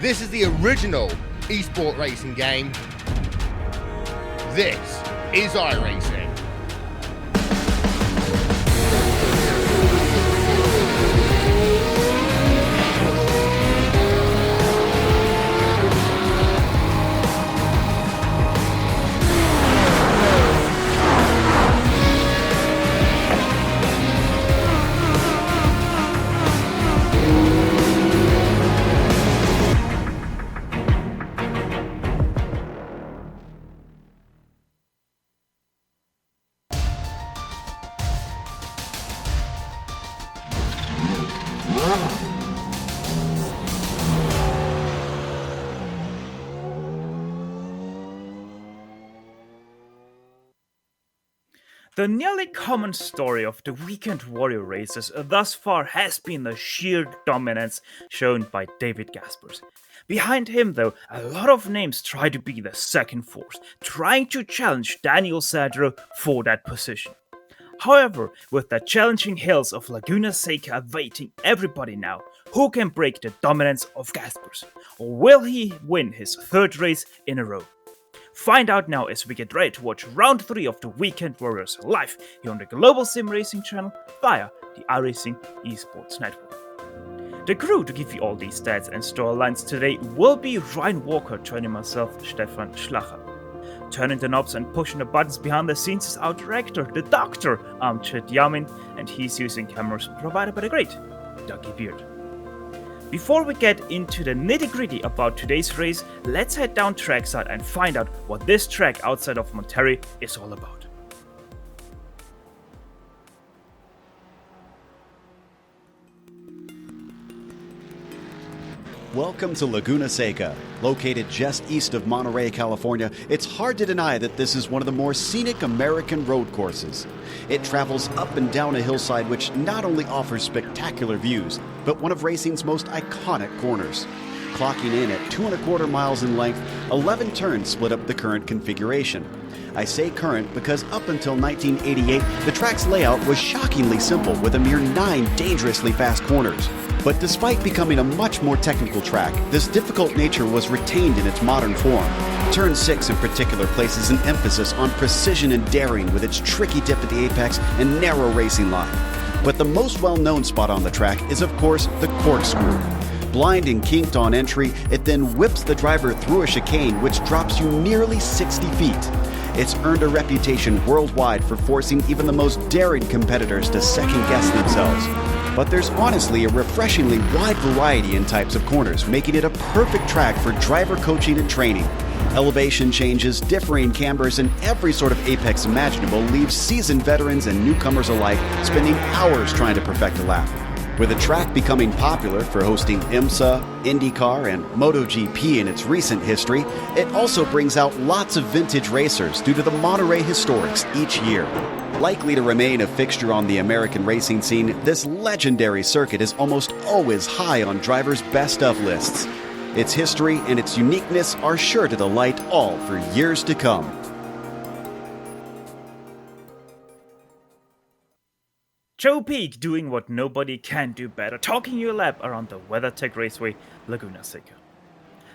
This is the original esport racing game. This is iRacing. The nearly common story of the Weekend Warrior races thus far has been the sheer dominance shown by David Gaspers. Behind him, though, a lot of names try to be the second force, trying to challenge Daniel Sadro for that position. However, with the challenging hills of Laguna Seca awaiting everybody now, who can break the dominance of Gaspers? Or will he win his third race in a row? Find out now as we get ready to watch round 3 of the Weekend Warriors live here on the Global SimRacing Channel via the iRacing Esports Network. The crew to give you all these stats and storylines today will be Ryan Walker joining myself, Stefan Schlacher. Turning the knobs and pushing the buttons behind the scenes is our director, the Doctor, Amjad Yamin, and he's using cameras provided by the great Dougie Beard. Before we get into the nitty-gritty about today's race, let's head down trackside and find out what this track outside of Monterrey is all about. Welcome to Laguna Seca. Located just east of Monterey, California, it's hard to deny that this is one of the more scenic American road courses. It travels up and down a hillside which not only offers spectacular views, but one of racing's most iconic corners. Clocking in at 2.25 miles in length, 11 turns split up the current configuration. I say current because up until 1988, the track's layout was shockingly simple with a mere 9 dangerously fast corners. But despite becoming a much more technical track, this difficult nature was retained in its modern form. Turn 6 in particular places an emphasis on precision and daring with its tricky dip at the apex and narrow racing line. But the most well-known spot on the track is of course the corkscrew. Blind and kinked on entry, it then whips the driver through a chicane which drops you nearly 60 feet. It's earned a reputation worldwide for forcing even the most daring competitors to second-guess themselves. But there's honestly a refreshingly wide variety in types of corners, making it a perfect track for driver coaching and training. Elevation changes, differing cambers, and every sort of apex imaginable leaves seasoned veterans and newcomers alike spending hours trying to perfect a lap. With the track becoming popular for hosting IMSA, IndyCar, and MotoGP in its recent history, it also brings out lots of vintage racers due to the Monterey historics each year. Likely to remain a fixture on the American racing scene, this legendary circuit is almost always high on drivers' best of lists. Its history and its uniqueness are sure to delight all for years to come. Joe Peak doing what nobody can do better, talking your lap around the WeatherTech Raceway, Laguna Seca.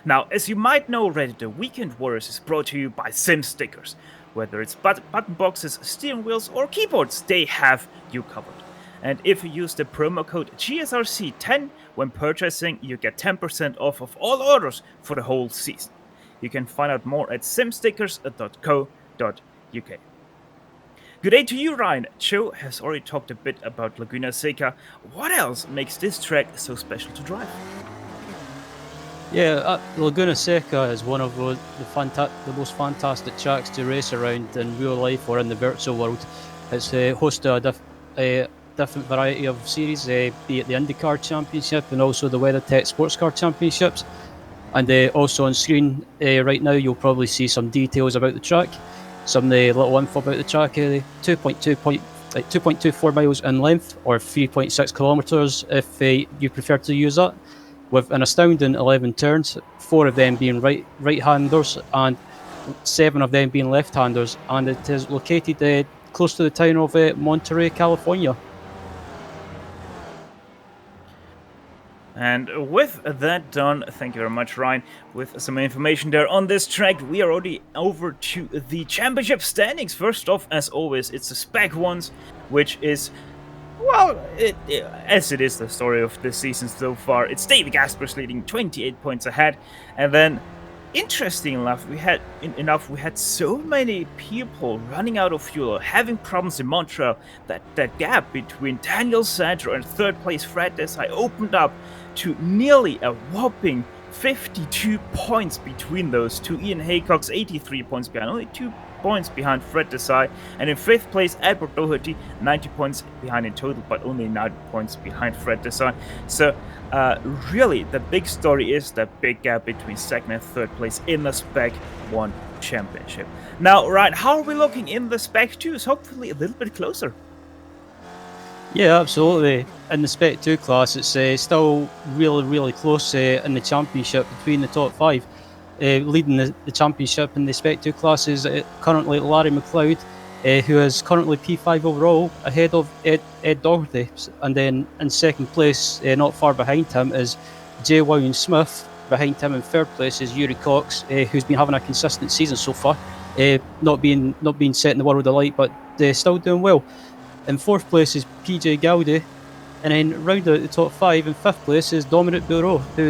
Now, as you might know already, the Weekend Warriors is brought to you by SimStickers. Whether it's button boxes, steering wheels, or keyboards, they have you covered. And if you use the promo code GSRC10 when purchasing, you get 10% off of all orders for the whole season. You can find out more at simstickers.co.uk. Good day to you, Ryan. Joe has already talked a bit about Laguna Seca. What else makes this track so special to drive? Yeah, Laguna Seca is one of the most fantastic tracks to race around in real life or in the virtual world. It's host to a different variety of series, be it the IndyCar Championship and also the WeatherTech Sports Car Championships. And also on screen right now, you'll probably see some details about the track, some little info about the track. 2.24 miles in length, or 3.6 kilometers if you prefer to use that, with an astounding 11 turns, 4 of them being right-handers and 7 of them being left-handers, and it is located close to the town of Monterey, California. And with that done, thank you very much, Ryan, with some information there on this track. We are already over to the championship standings. First off, as always, it's the Spec ones, which is, well, as it is the story of this season so far. It's David Gaspers leading 28 points ahead. And then, interesting enough, we had so many people running out of fuel, having problems in Montreal, that gap between Daniel Sadro and third place Fred Desai opened up to nearly a whopping 52 points between those two. Ian Haycock's 83 points behind, only 2 points behind Fred Desai, and in 5th place Albert Doherty, 90 points behind in total, but only 9 points behind Fred Desai. So really the big story is that big gap between 2nd and 3rd place in the Spec 1 championship. Now, Ryan, how are we looking in the Spec 2s? Hopefully a little bit closer. Yeah, absolutely. In the Spec 2 class, it's still really close in the championship between the top 5. Leading the championship in the Spec 2 class is currently Larry McLeod, who is currently P5 overall, ahead of Ed Doherty. And then in 2nd place, not far behind him, is Jay Williams Smith. Behind him in 3rd place is Yuri Cox, who's been having a consistent season so far, not being set in the world alight, but still doing well. In 4th place is PJ Gowdy, and then round out the top 5 in 5th place is Dominic Bureau, who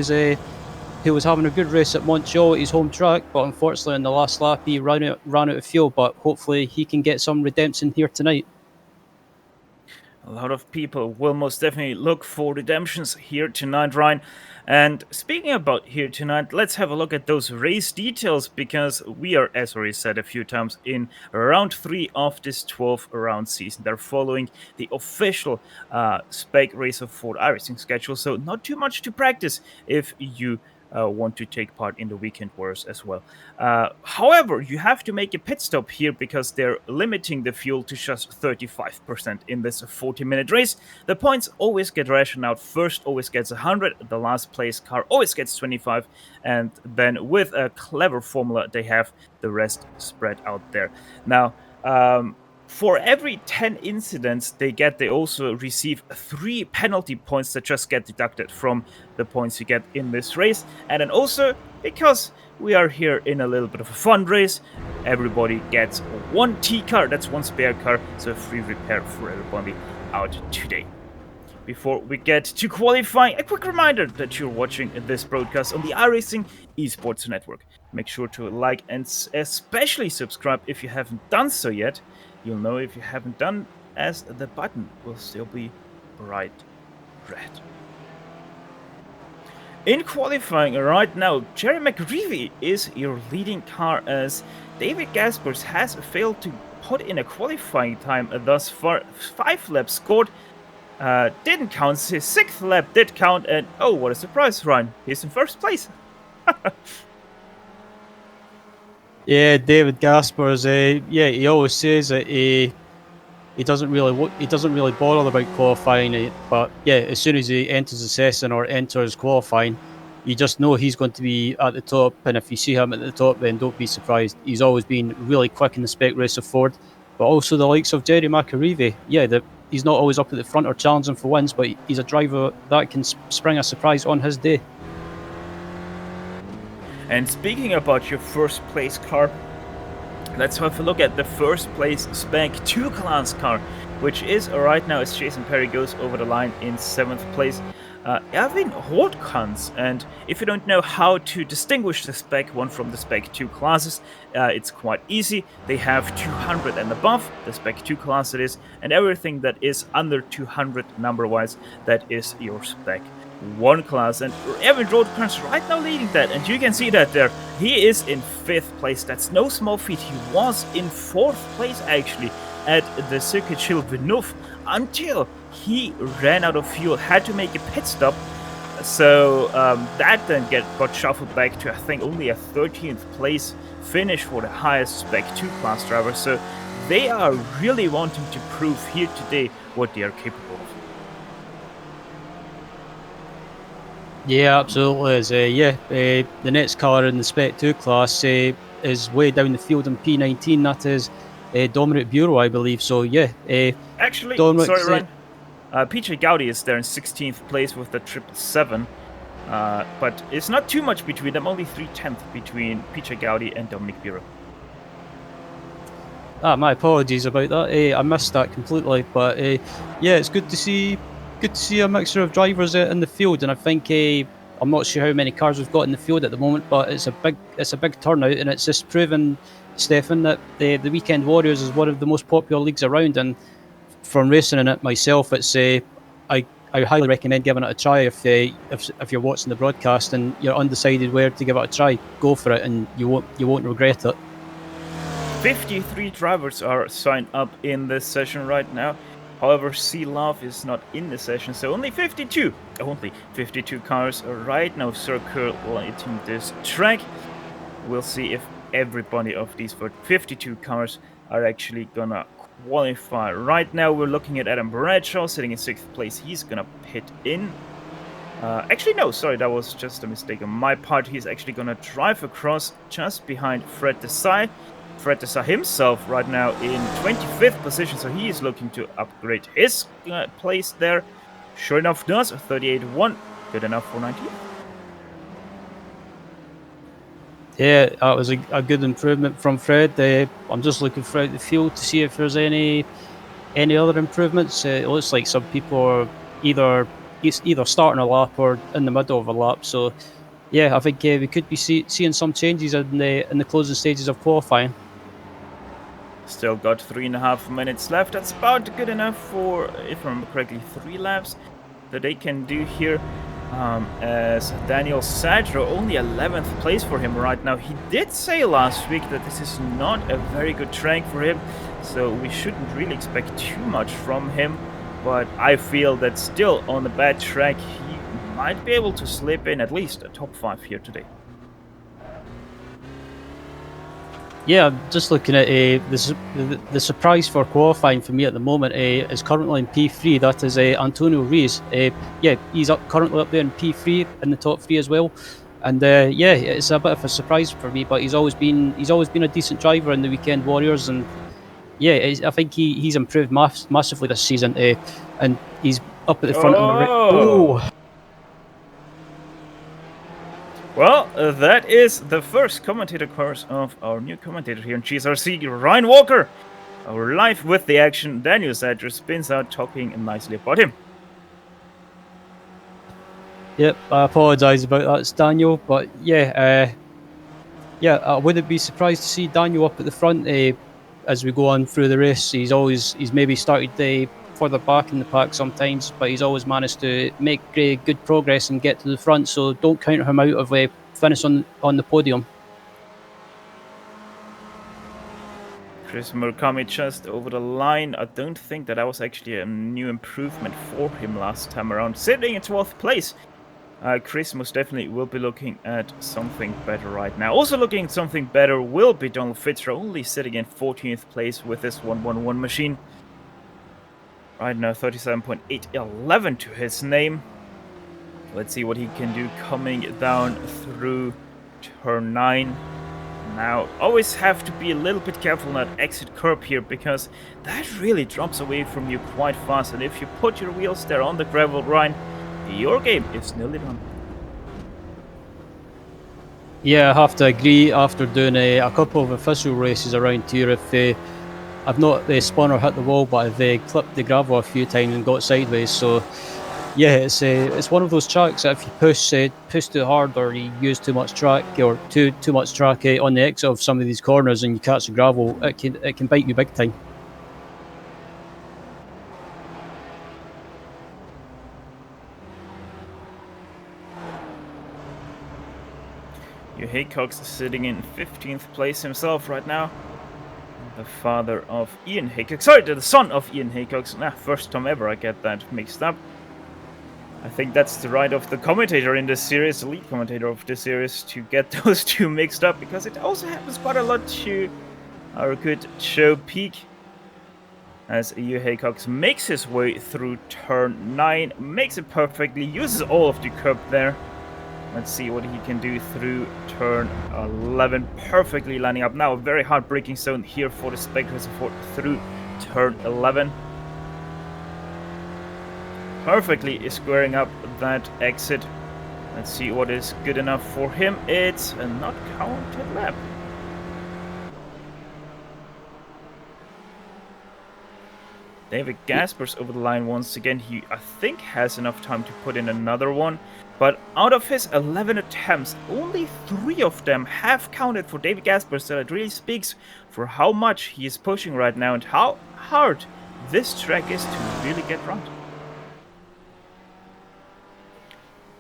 was having a good race at Montreal at his home track, but unfortunately in the last lap he ran out of fuel, but hopefully he can get some redemption here tonight. A lot of people will most definitely look for redemptions here tonight, Ryan. And speaking about here tonight, let's have a look at those race details, because we are, as already said a few times, in round 3 of this 12-round season. They're following the official Spec Racer Ford iRacing schedule, so not too much to practice if you want to take part in the Weekend Warriors as well. However, you have to make a pit stop here because they're limiting the fuel to just 35% in this 40-minute race. The points always get rationed out. First always gets 100, the last place car always gets 25, and then with a clever formula, they have the rest spread out there. Now, for every 10 incidents they get, they also receive 3 penalty points that just get deducted from the points you get in this race. And then also, because we are here in a little bit of a fun race, everybody gets 1 T car, that's 1 spare car, so free repair for everybody out today. Before we get to qualifying, a quick reminder that you're watching this broadcast on the iRacing Esports Network. Make sure to like and especially subscribe if you haven't done so yet. You'll know if you haven't done, as the button will still be bright red. In qualifying right now, Jerry McGreevy is your leading car, as David Gaspers has failed to put in a qualifying time thus far. 5 laps scored, didn't count. His 6th lap did count, and oh, what a surprise, Ryan! He's in 1st place. Yeah, David Gaspers. He always says that he doesn't really bother about qualifying. But yeah, as soon as he enters the session or enters qualifying, you just know he's going to be at the top. And if you see him at the top, then don't be surprised. He's always been really quick in the Spec Racer Ford. But also the likes of Jerry McAreevy. Yeah, he's not always up at the front or challenging for wins, but he's a driver that can spring a surprise on his day. And speaking about your 1st place car, let's have a look at the 1st place Spec 2 class car, which is right now, as Jason Perry goes over the line, in 7th place, Erwin Rothkans. And if you don't know how to distinguish the Spec 1 from the Spec 2 classes, it's quite easy. They have 200 and above, the Spec 2 class it is, and everything that is under 200 number-wise, that is your Spec 1 class. And Erwin Rothkans right now leading that, and you can see that there. He is in 5th place. That's no small feat. He was in 4th place actually at the Circuit Chill Villeneuve until he ran out of fuel, had to make a pit stop. So that then got shuffled back to, I think, only a 13th place finish for the highest Spec 2 class driver. So they are really wanting to prove here today what they are capable of. Yeah, absolutely. The next car in the Spec 2 class is way down the field in P19. That is Dominic Bureau, I believe. So yeah. Actually, Dominic, sorry, Ryan. PJ Gowdy is there in 16th place with the 777. But it's not too much between them, only 3/10 between PJ Gowdy and Dominic Bureau. My apologies about that. I missed that completely. But yeah, it's good to see a mixture of drivers in the field, and I think I'm not sure how many cars we've got in the field at the moment, but it's a big turnout, and it's just proven, Stefan, that the Weekend Warriors is one of the most popular leagues around. And from racing in it myself, it's I highly recommend giving it a try if you're watching the broadcast and you're undecided where to give it a try. Go for it, and you won't regret it. 53 drivers are signed up in this session right now. However, Sea Love is not in the session, so only 52 cars right now circulating this track. We'll see if everybody of these 52 cars are actually gonna qualify. Right now we're looking at Adam Bradshaw sitting in 6th place. He's gonna pit in. Actually, no, sorry, that was just a mistake on my part. He's actually gonna drive across just behind Fred Desai. Fred Desai himself right now in 25th position, so he is looking to upgrade his place there. Sure enough does, 38.1, good enough for 19th. Yeah, that was a good improvement from Fred. I'm just looking throughout the field to see if there's any other improvements. It looks like some people are either starting a lap or in the middle of a lap. So, yeah, I think we could be seeing some changes in the closing stages of qualifying. Still got 3.5 minutes left. That's about good enough for, if I remember correctly, 3 laps that they can do here. As Daniel Sadro, only 11th place for him right now. He did say last week that this is not a very good track for him, so we shouldn't really expect too much from him. But I feel that still on the bad track, he might be able to slip in at least a top 5 here today. Yeah, I'm just looking at the surprise for qualifying for me at the moment is currently in P3. That is Antonio Rees. Yeah, he's currently up there in P3 in the top 3 as well. And yeah, it's a bit of a surprise for me. But he's always been a decent driver in the Weekend Warriors, and yeah, I think he's improved massively this season. And he's up at the front of the. Oh. Well, that is the first commentator course of our new commentator here in GSRC, Ryan Walker. Our live with the action, Daniel Sadger spins out talking nicely about him. Yep, I apologise about that, it's Daniel, but yeah, I wouldn't be surprised to see Daniel up at the front as we go on through the race. He's maybe started further back in the pack sometimes, but he's always managed to make good progress and get to the front, so don't count him out of finish on the podium. Chris Murakami just over the line. I don't think that was actually a new improvement for him last time around. Sitting in 12th place. Chris most definitely will be looking at something better right now. Also looking at something better will be Donald Fitzroy, only sitting in 14th place with this 111 machine. Right now, 37.811 to his name. Let's see what he can do coming down through turn 9. Now, always have to be a little bit careful on that exit curb here, because that really drops away from you quite fast. And if you put your wheels there on the gravel, Ryan, your game is nearly done. Yeah, I have to agree. After doing a couple of official races around here, if I've not spun or hit the wall, but I've clipped the gravel a few times and got sideways. So yeah, it's one of those tracks that if you push too hard or you use too much track or too much track on the exit of some of these corners and you catch the gravel, it can bite you big time. Hugh Haycock's sitting in 15th place himself right now. The father of Ian Haycock. Sorry, the son of Ian Haycock. First time ever I get that mixed up. I think that's the right of the commentator in this series, the lead commentator of this series, to get those two mixed up, because it also happens quite a lot to our good Joe Peak. As Hugh Haycock makes his way through turn 9, makes it perfectly, uses all of the curb there. Let's see what he can do through turn 11. Perfectly lining up. Now a very hard braking zone here for the Spec through turn 11. perfectly squaring up that exit. Let's see what is good enough for him. It's a not counted lap. David Gaspers over the line once again. He, I think, has enough time to put in another one. But out of his 11 attempts, only 3 of them have counted for David Gaspers. So it really speaks for how much he is pushing right now and how hard this track is to really get right.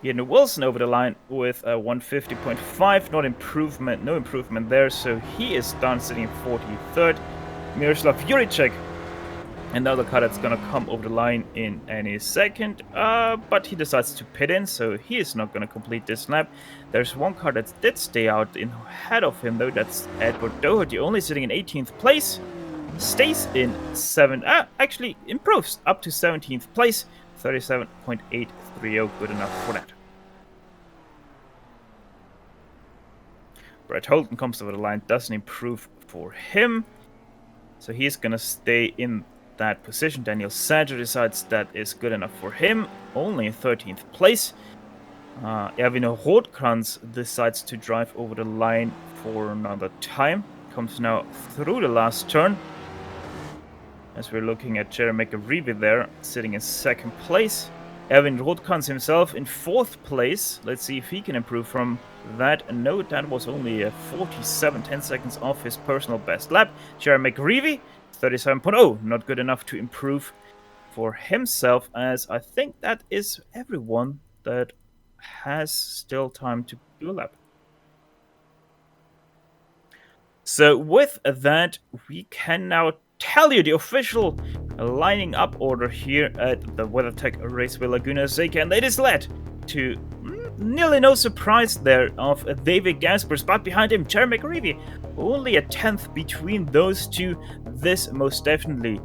Ian Wilson over the line with a 150.5, no improvement there, so he is done sitting 43rd. Miroslav Juricek, another car that's gonna come over the line in any second, but he decides to pit in, so he is not gonna complete this lap. There's one car that did stay out in ahead of him though, that's Edward Doherty, only sitting in 18th place, stays in actually improves up to 17th place, 37.830, good enough for that. Brett Holton comes over the line, doesn't improve for him, so he's gonna stay in that position. Daniel Sager decides that is good enough for him, only in 13th place. Erwin Rothkranz decides to drive over the line for another time, comes now through the last turn, as we're looking at Jeremy McAreevy there, sitting in 2nd place. Erwin Rothkranz himself in 4th place. Let's see if he can improve from that. No, that was only a 47, 10 seconds off his personal best lap. Jeremy McAreevy, 37.0, not good enough to improve for himself, as I think that is everyone that has still time to do a lap. So with that, we can now tell you the official lining up order here at the WeatherTech Raceway Laguna Seca, and it is led to nearly no surprise there of David Gaspers, but behind him Jeremy McAreevy, only a 10th between those two. This most definitely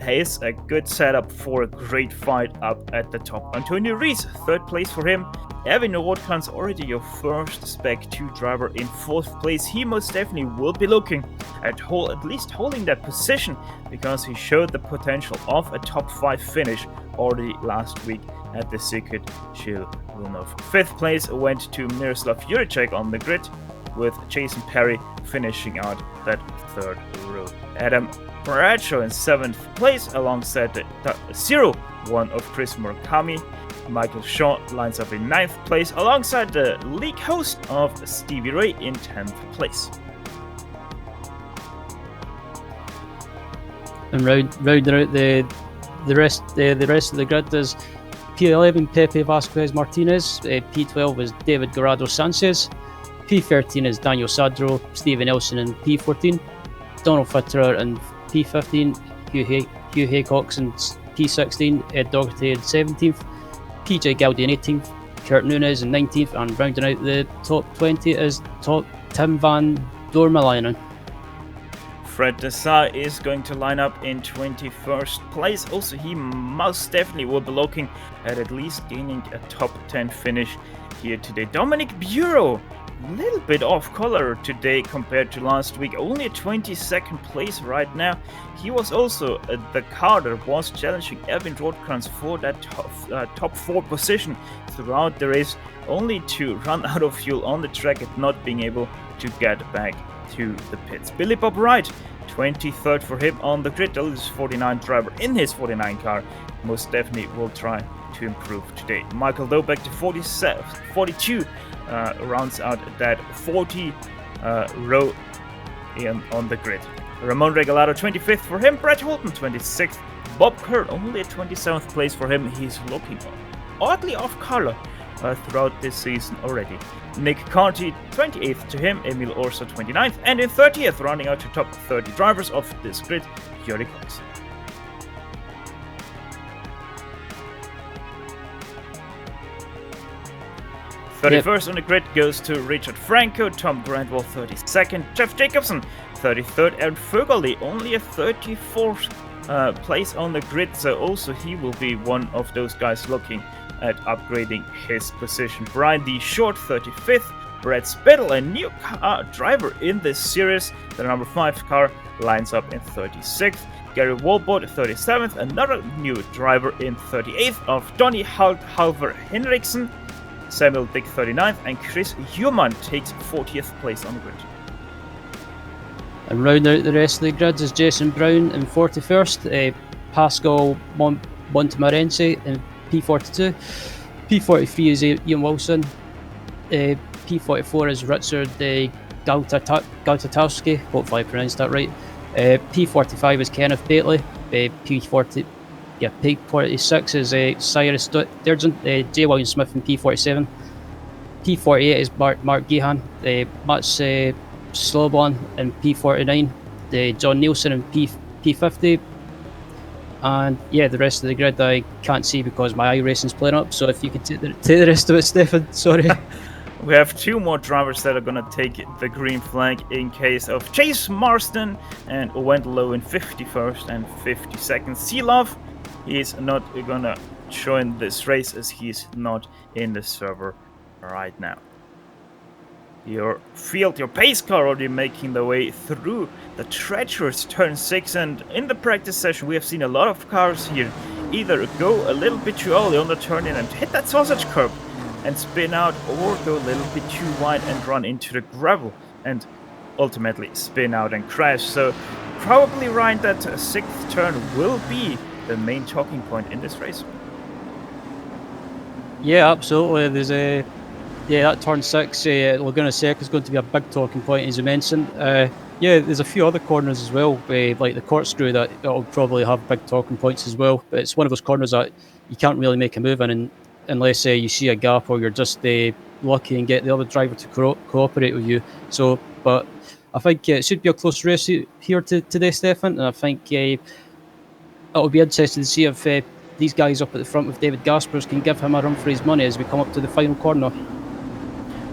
is a good setup for a great fight up at the top. Antonio Rees, 3rd place for him. Erwin Rothkranz, already your first Spec 2 driver, in 4th place. He most definitely will be looking at least holding that position, because he showed the potential of a top 5 finish already last week at the Circuit Gilles Villeneuve. 5th place went to Miroslav Juricek on the grid, with Jason Perry finishing out that 3rd row. Adam Bradshaw in 7th place alongside the 0-1 of Chris Murakami. Michael Shaw lines up in 9th place alongside the league host of Stevie Ray in 10th place. And rounding out the rest of the grid is P11 Pepe Vasquez Martinez, P12 is David Garado Sanchez, P13 is Daniel Sadro, Stephen Nelson in P14, Donald Fitterer in P15, Hugh Haycox in P16, Ed Dougherty in 17th, PJ Gowdy in 18th, Kurt Nunes in 19th, and rounding out the top 20 is Tim van Dormelainen. Fred Dessau is going to line up in 21st place. Also, he most definitely will be looking at least gaining a top 10 finish here today. Dominic Bureau, a little bit off color today compared to last week. Only a 22nd place right now. He was also the car that was challenging Erwin Rothkranz for that top 4 position throughout the race, only to run out of fuel on the track and not being able to get back to the pits. Billy Bob Wright, 23rd for him on the grid. The 49 driver in his 49 car most definitely will try to improve today. Michael Dobeck to 42 rounds out that 40 row on the grid. Ramon Regalado 25th for him. Brett Holton 26th. Bob Kerr only at 27th place for him. He's looking oddly off color throughout this season already. Nick Carty 28th to him. Emil Orso 29th, and in 30th, rounding out to top 30 drivers of this grid, Jori Cox. Yep. 31st on the grid goes to Richard Franco, Tom Grantwell 32nd, Jeff Jacobson 33rd, and Fergali only a 34th place on the grid, so also he will be one of those guys looking at upgrading his position. Brian D. Short 35th, Brad Spittle, a new driver in this series, the number 5 car, lines up in 36th. Gary Walbot 37th, another new driver in 38th of Donny Halver Henriksen, Samuel Dick 39th, and Chris Human takes 40th place on the grid. And round out the rest of the grids is Jason Brown in 41st, Pascal Montmorency in P42, P43 is Ian Wilson, P44 is Richard Galtatowski, hopefully I pronounced that right, P45 is Kenneth Bately, P46 is Cyrus Sturgeon, J. William Smith in P47, P48 is Mark Gehan, Mats Slobon in P49, John Nielsen in P50, and yeah, the rest of the grid I can't see because my iRacing's playing up, so if you could take the rest of it, Stefan, sorry. We have two more drivers that are going to take the green flag in case of Chase Marston and Wendell in 51st and 52nd. Sealov, he's not going to join this race as he's not in the server right now. Your pace car already making the way through the treacherous turn 6, and in the practice session we have seen a lot of cars here either go a little bit too early on the turn in and hit that sausage curb and spin out, or go a little bit too wide and run into the gravel and ultimately spin out and crash. So probably right that 6th turn will be the main talking point in this race. Yeah, absolutely. There's that turn 6, Laguna Seca is going to be a big talking point, as you mentioned. There's a few other corners as well, like the corkscrew that will probably have big talking points as well. But it's one of those corners that you can't really make a move in unless you see a gap or you're just lucky and get the other driver to cooperate with you. So, but I think it should be a close race here today, Stefan, and I think it'll be interesting to see if these guys up at the front with David Gaspers can give him a run for his money as we come up to the final corner.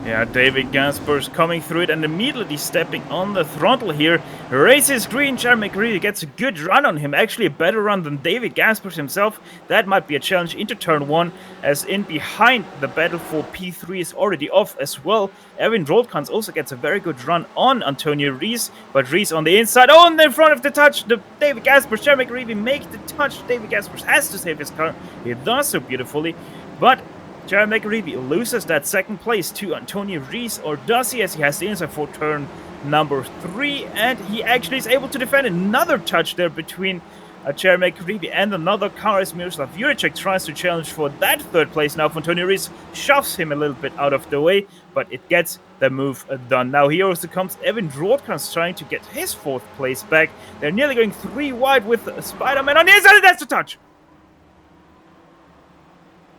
Yeah, David Gaspers coming through it and immediately stepping on the throttle here. Races green, Jeremy McGreevy gets a good run on him. Actually a better run than David Gaspers himself. That might be a challenge into turn 1, as in behind the battle for P3 is already off as well. Erwin Roldkans also gets a very good run on Antonio Rees, but Rees on the inside, in the front of the touch. David Gaspers, Jeremy McGreevy make the touch. David Gaspers has to save his car. He does so beautifully, but Jeremy McGreevy loses that 2nd place to Antonio Rees, or does he, as he has the inside for turn number 3, and he actually is able to defend another touch there between Jeremy McGreevy and another car as Miroslav Juricek tries to challenge for that 3rd place. Now Antonio Rees shoves him a little bit out of the way, but it gets the move done. Now here also comes Evan Rodkans trying to get his 4th place back. They're nearly going 3 wide with Spider-Man on the inside, and that's the touch!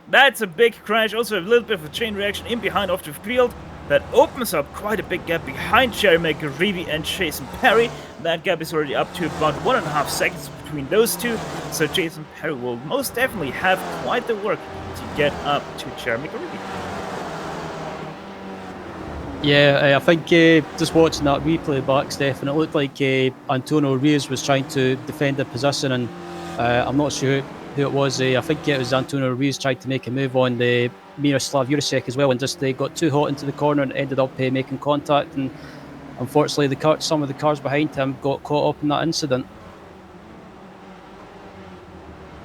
That's a big crash, also a little bit of a chain reaction in behind off the field. That opens up quite a big gap behind Jeremy McGreevy and Jason Perry. That gap is already up to about 1.5 seconds between those two, so Jason Perry will most definitely have quite the work to get up to Jeremy McGreevy. Yeah, I think just watching that replay back, Stefan, it looked like Antonio Rees was trying to defend the position, and I'm not sure who it was. I think it was Antonio Rees tried to make a move on the Miroslav Juricek as well, and just got too hot into the corner and ended up making contact, and unfortunately some of the cars behind him got caught up in that incident.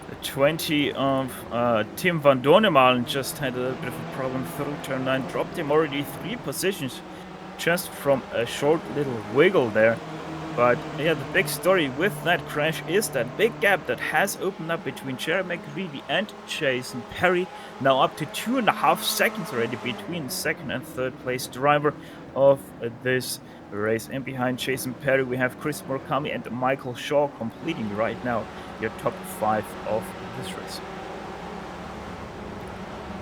The 20 of Tim van Dornemalen just had a little bit of a problem through turn 9, dropped him already 3 positions just from a short little wiggle there. But yeah, the big story with that crash is that big gap that has opened up between Jeremy McGreevy and Jason Perry. Now up to 2.5 seconds already between 2nd and 3rd place driver of this race. And behind Jason Perry we have Chris Murakami and Michael Shaw completing right now your top 5 of this race.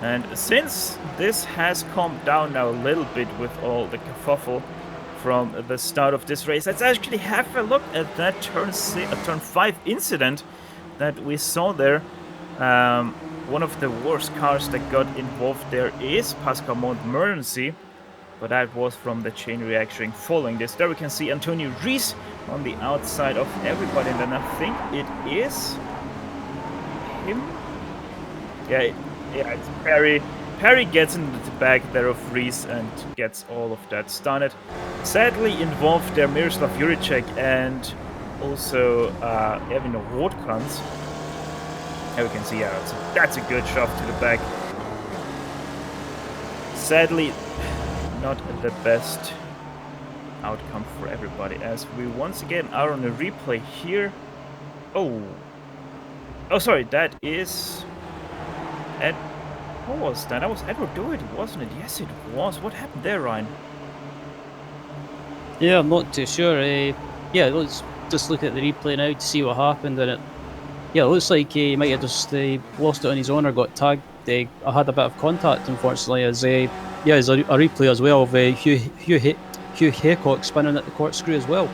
And since this has calmed down now a little bit with all the kerfuffle from the start of this race, let's actually have a look at that turn 5 incident that we saw there. One of the worst cars that got involved there is Pascal Montmorency, but that was from the chain reaction following this. There we can see Antonio Rees on the outside of everybody, and then I think it is him. Yeah, it's Perry. Perry gets into the back there of Rees and gets all of that stunned. Sadly involved there Miroslav Juricek and also having a Rotkrantz. Here we can see, that's a good shove to the back. Sadly, not the best outcome for everybody, as we once again are on a replay here. Oh, sorry, that is... What was that? That was Edward Doherty, wasn't it? Yes, it was. What happened there, Ryan? Yeah, I'm not too sure. Yeah, let's just look at the replay now to see what happened. And it looks like he might have just lost it on his own or got tagged. I had a bit of contact, unfortunately, as there's a replay as well of Hugh Haycock spinning at the corkscrew as well.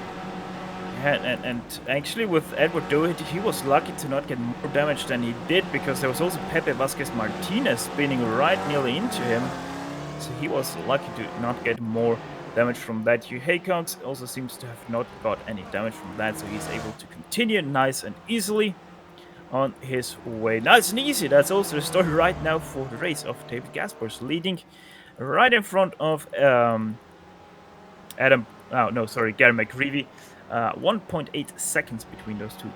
Yeah, and actually with Edward Doherty, he was lucky to not get more damage than he did, because there was also Pepe Vasquez Martinez spinning right nearly into him. So he was lucky to not get more damage from that. Hugh Haycock also seems to have not got any damage from that, so he's able to continue nice and easily on his way. Nice and easy, that's also the story right now for the race of David Gaspers, leading right in front of Gary McGreevy. 1.8 seconds between those two.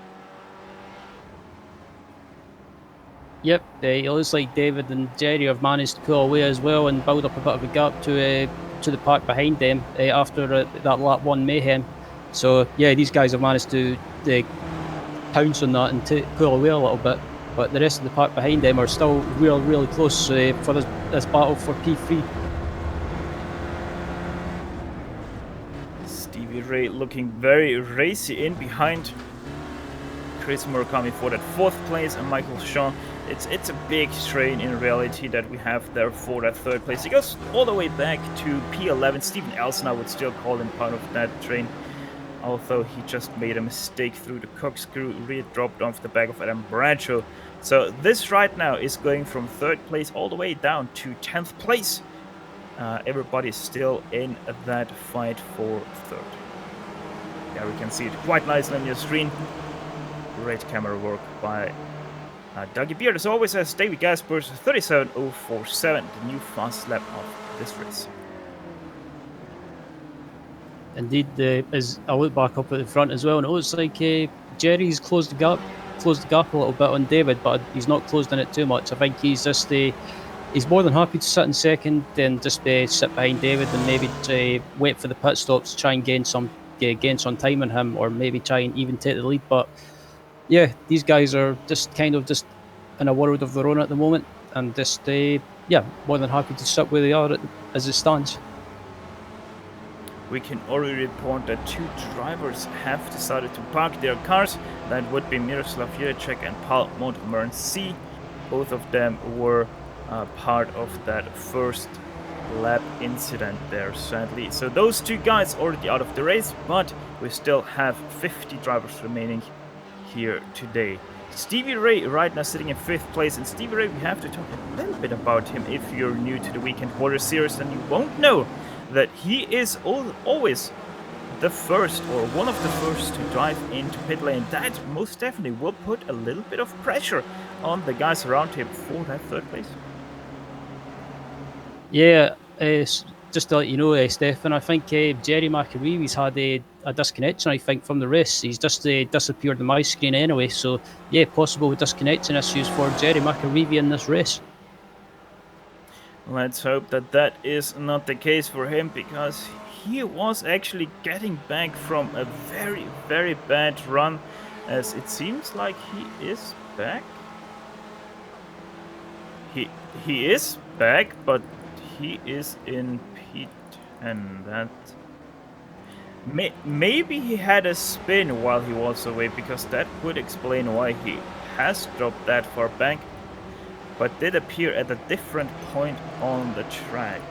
Yep, it looks like David and Jerry have managed to pull away as well and build up a bit of a gap to the pack behind them after that lap 1 mayhem. So yeah, these guys have managed to pounce on that and pull away a little bit, but the rest of the pack behind them are still really close for this battle for P3. Stevie Ray looking very racy in behind Chris Murakami for that 4th place, and Michael Shaw. It's a big strain in reality that we have there for that 3rd place. He goes all the way back to P11. Stephen Elson, I would still call him part of that train, although he just made a mistake through the corkscrew, really dropped off the back of Adam Bradshaw. So this right now is going from 3rd place all the way down to 10th place. Everybody's still in that fight for 3rd. Yeah, we can see it quite nicely on your screen. Great camera work by Dougie Beard. As always, as David Gaspers 37.047, the new fast lap of this race. Indeed, as I look back up at the front as well, and it looks like Jerry's closed the gap a little bit on David, but he's not closed in it too much. I think he's just he's more than happy to sit in 2nd, then just sit behind David and maybe wait for the pit stops to try and gain some time on him, or maybe try and even take the lead. But yeah, these guys are just kind of just in a world of their own at the moment, and just more than happy to sit where they are as it stands. We can already report that 2 drivers have decided to park their cars. That would be Miroslav Jureček and Paul Montmorency. Both of them were part of that 1st lap incident there, sadly. So those 2 guys already out of the race, but we still have 50 drivers remaining here today. Stevie Ray right now sitting in 5th place, and Stevie Ray, we have to talk a little bit about him. If you're new to the Weekend Warrior series, then you won't know that he is always the first, or one of the first, to drive into pit lane. That most definitely will put a little bit of pressure on the guys around him for that 3rd place. Yeah, just to let you know, Stefan, I think Jerry McAreevy's had a disconnection, I think, from the race. He's just disappeared on my screen anyway, so yeah, possible disconnection issues for Jerry McAreevy in this race. Let's hope that that is not the case for him, because he was actually getting back from a very, very bad run, as it seems like he is back. He is back, but he is in P10. That maybe he had a spin while he was away, because that would explain why he has dropped that far back, but did appear at a different point on the track.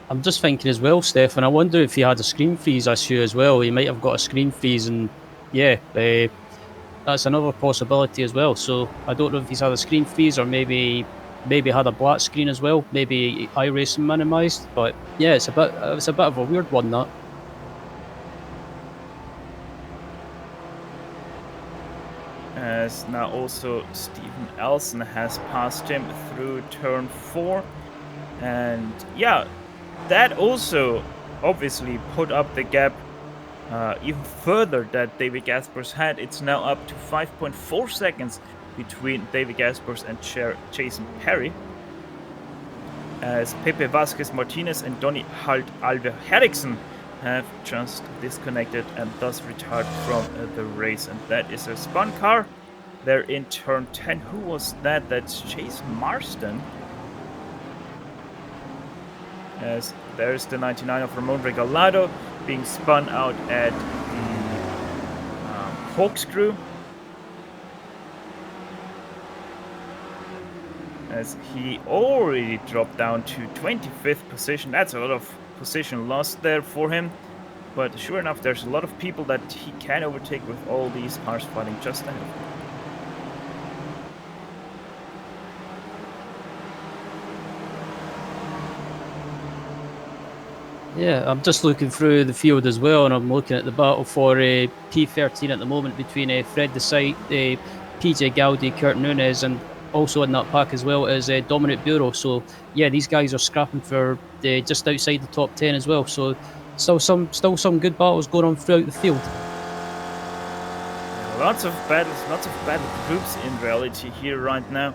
I'm just thinking as well, Stefan, I wonder if he had a screen freeze issue as well. He might have got a screen freeze, and yeah, that's another possibility as well. So I don't know if he's had a screen freeze, or maybe had a black screen as well. Maybe iRacing minimised, but yeah, it's a bit of a weird one, that. As now also Stephen Elson has passed him through turn 4, and yeah, that also obviously put up the gap even further that David Gaspers had. It's now up to 5.4 seconds between David Gaspers and Jason Perry, as Pepe Vasquez Martinez and Donny Halt Alve Henriksen have just disconnected and thus retired from the race. And that is a spun car. They're in turn 10. Who was that? That's Chase Marston. As there's the 99 of Ramon Regalado being spun out at the corkscrew. As he already dropped down to 25th position. That's a lot of position lost there for him. But sure enough, there's a lot of people that he can overtake with all these cars fighting just ahead of him. Yeah, I'm just looking through the field as well, and I'm looking at the battle for P13 at the moment between Fred Desite, PJ Gowdy, Kurt Nunes, and also in that pack as well as Dominic Bureau. So yeah, these guys are scrapping for just outside the top 10 as well. So still some good battles going on throughout the field. Lots of battle groups in reality here right now,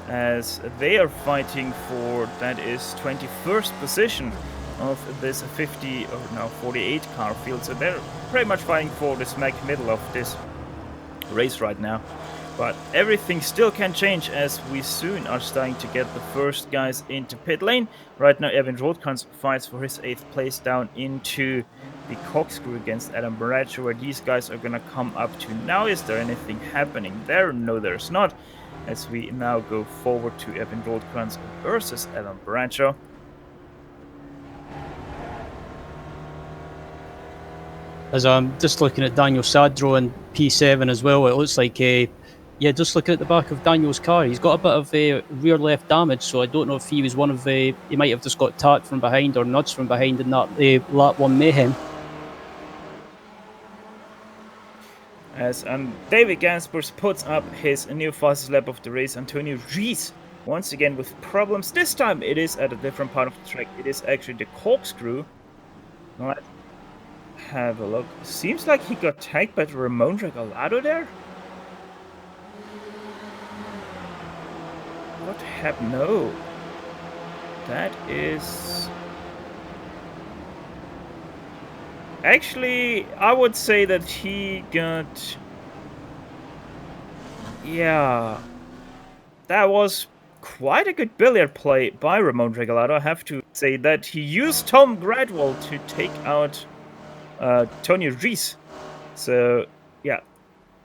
as they are fighting for that is 21st position of this 50 or now 48 car field. So they're pretty much fighting for the smack middle of this race right now. But everything still can change, as we soon are starting to get the first guys into pit lane. Right now, Evan Rothkranz fights for his 8th place down into the corkscrew against Adam Baracho, where these guys are going to come up to. Now, is there anything happening there? No, there's not. As we now go forward to Evan Rothkranz versus Adam Baracho. As I'm just looking at Daniel Sadro and P7 as well, it looks like, yeah, just looking at the back of Daniel's car, he's got a bit of rear left damage, so I don't know if he was one of he might have just got tapped from behind or nudged from behind in that lap 1 mayhem. As David Gaspers puts up his new fastest lap of the race, Antonio Rees once again with problems. This time it is at a different part of the track. It is actually the corkscrew. Let's have a look. Seems like he got tagged by Ramon Regalado there. What happened? No. That is... Actually, I would say that he got... Yeah. That was quite a good billiard play by Ramon Regalado. I have to say that he used Tom Gradwell to take out Tony Rees. So, yeah.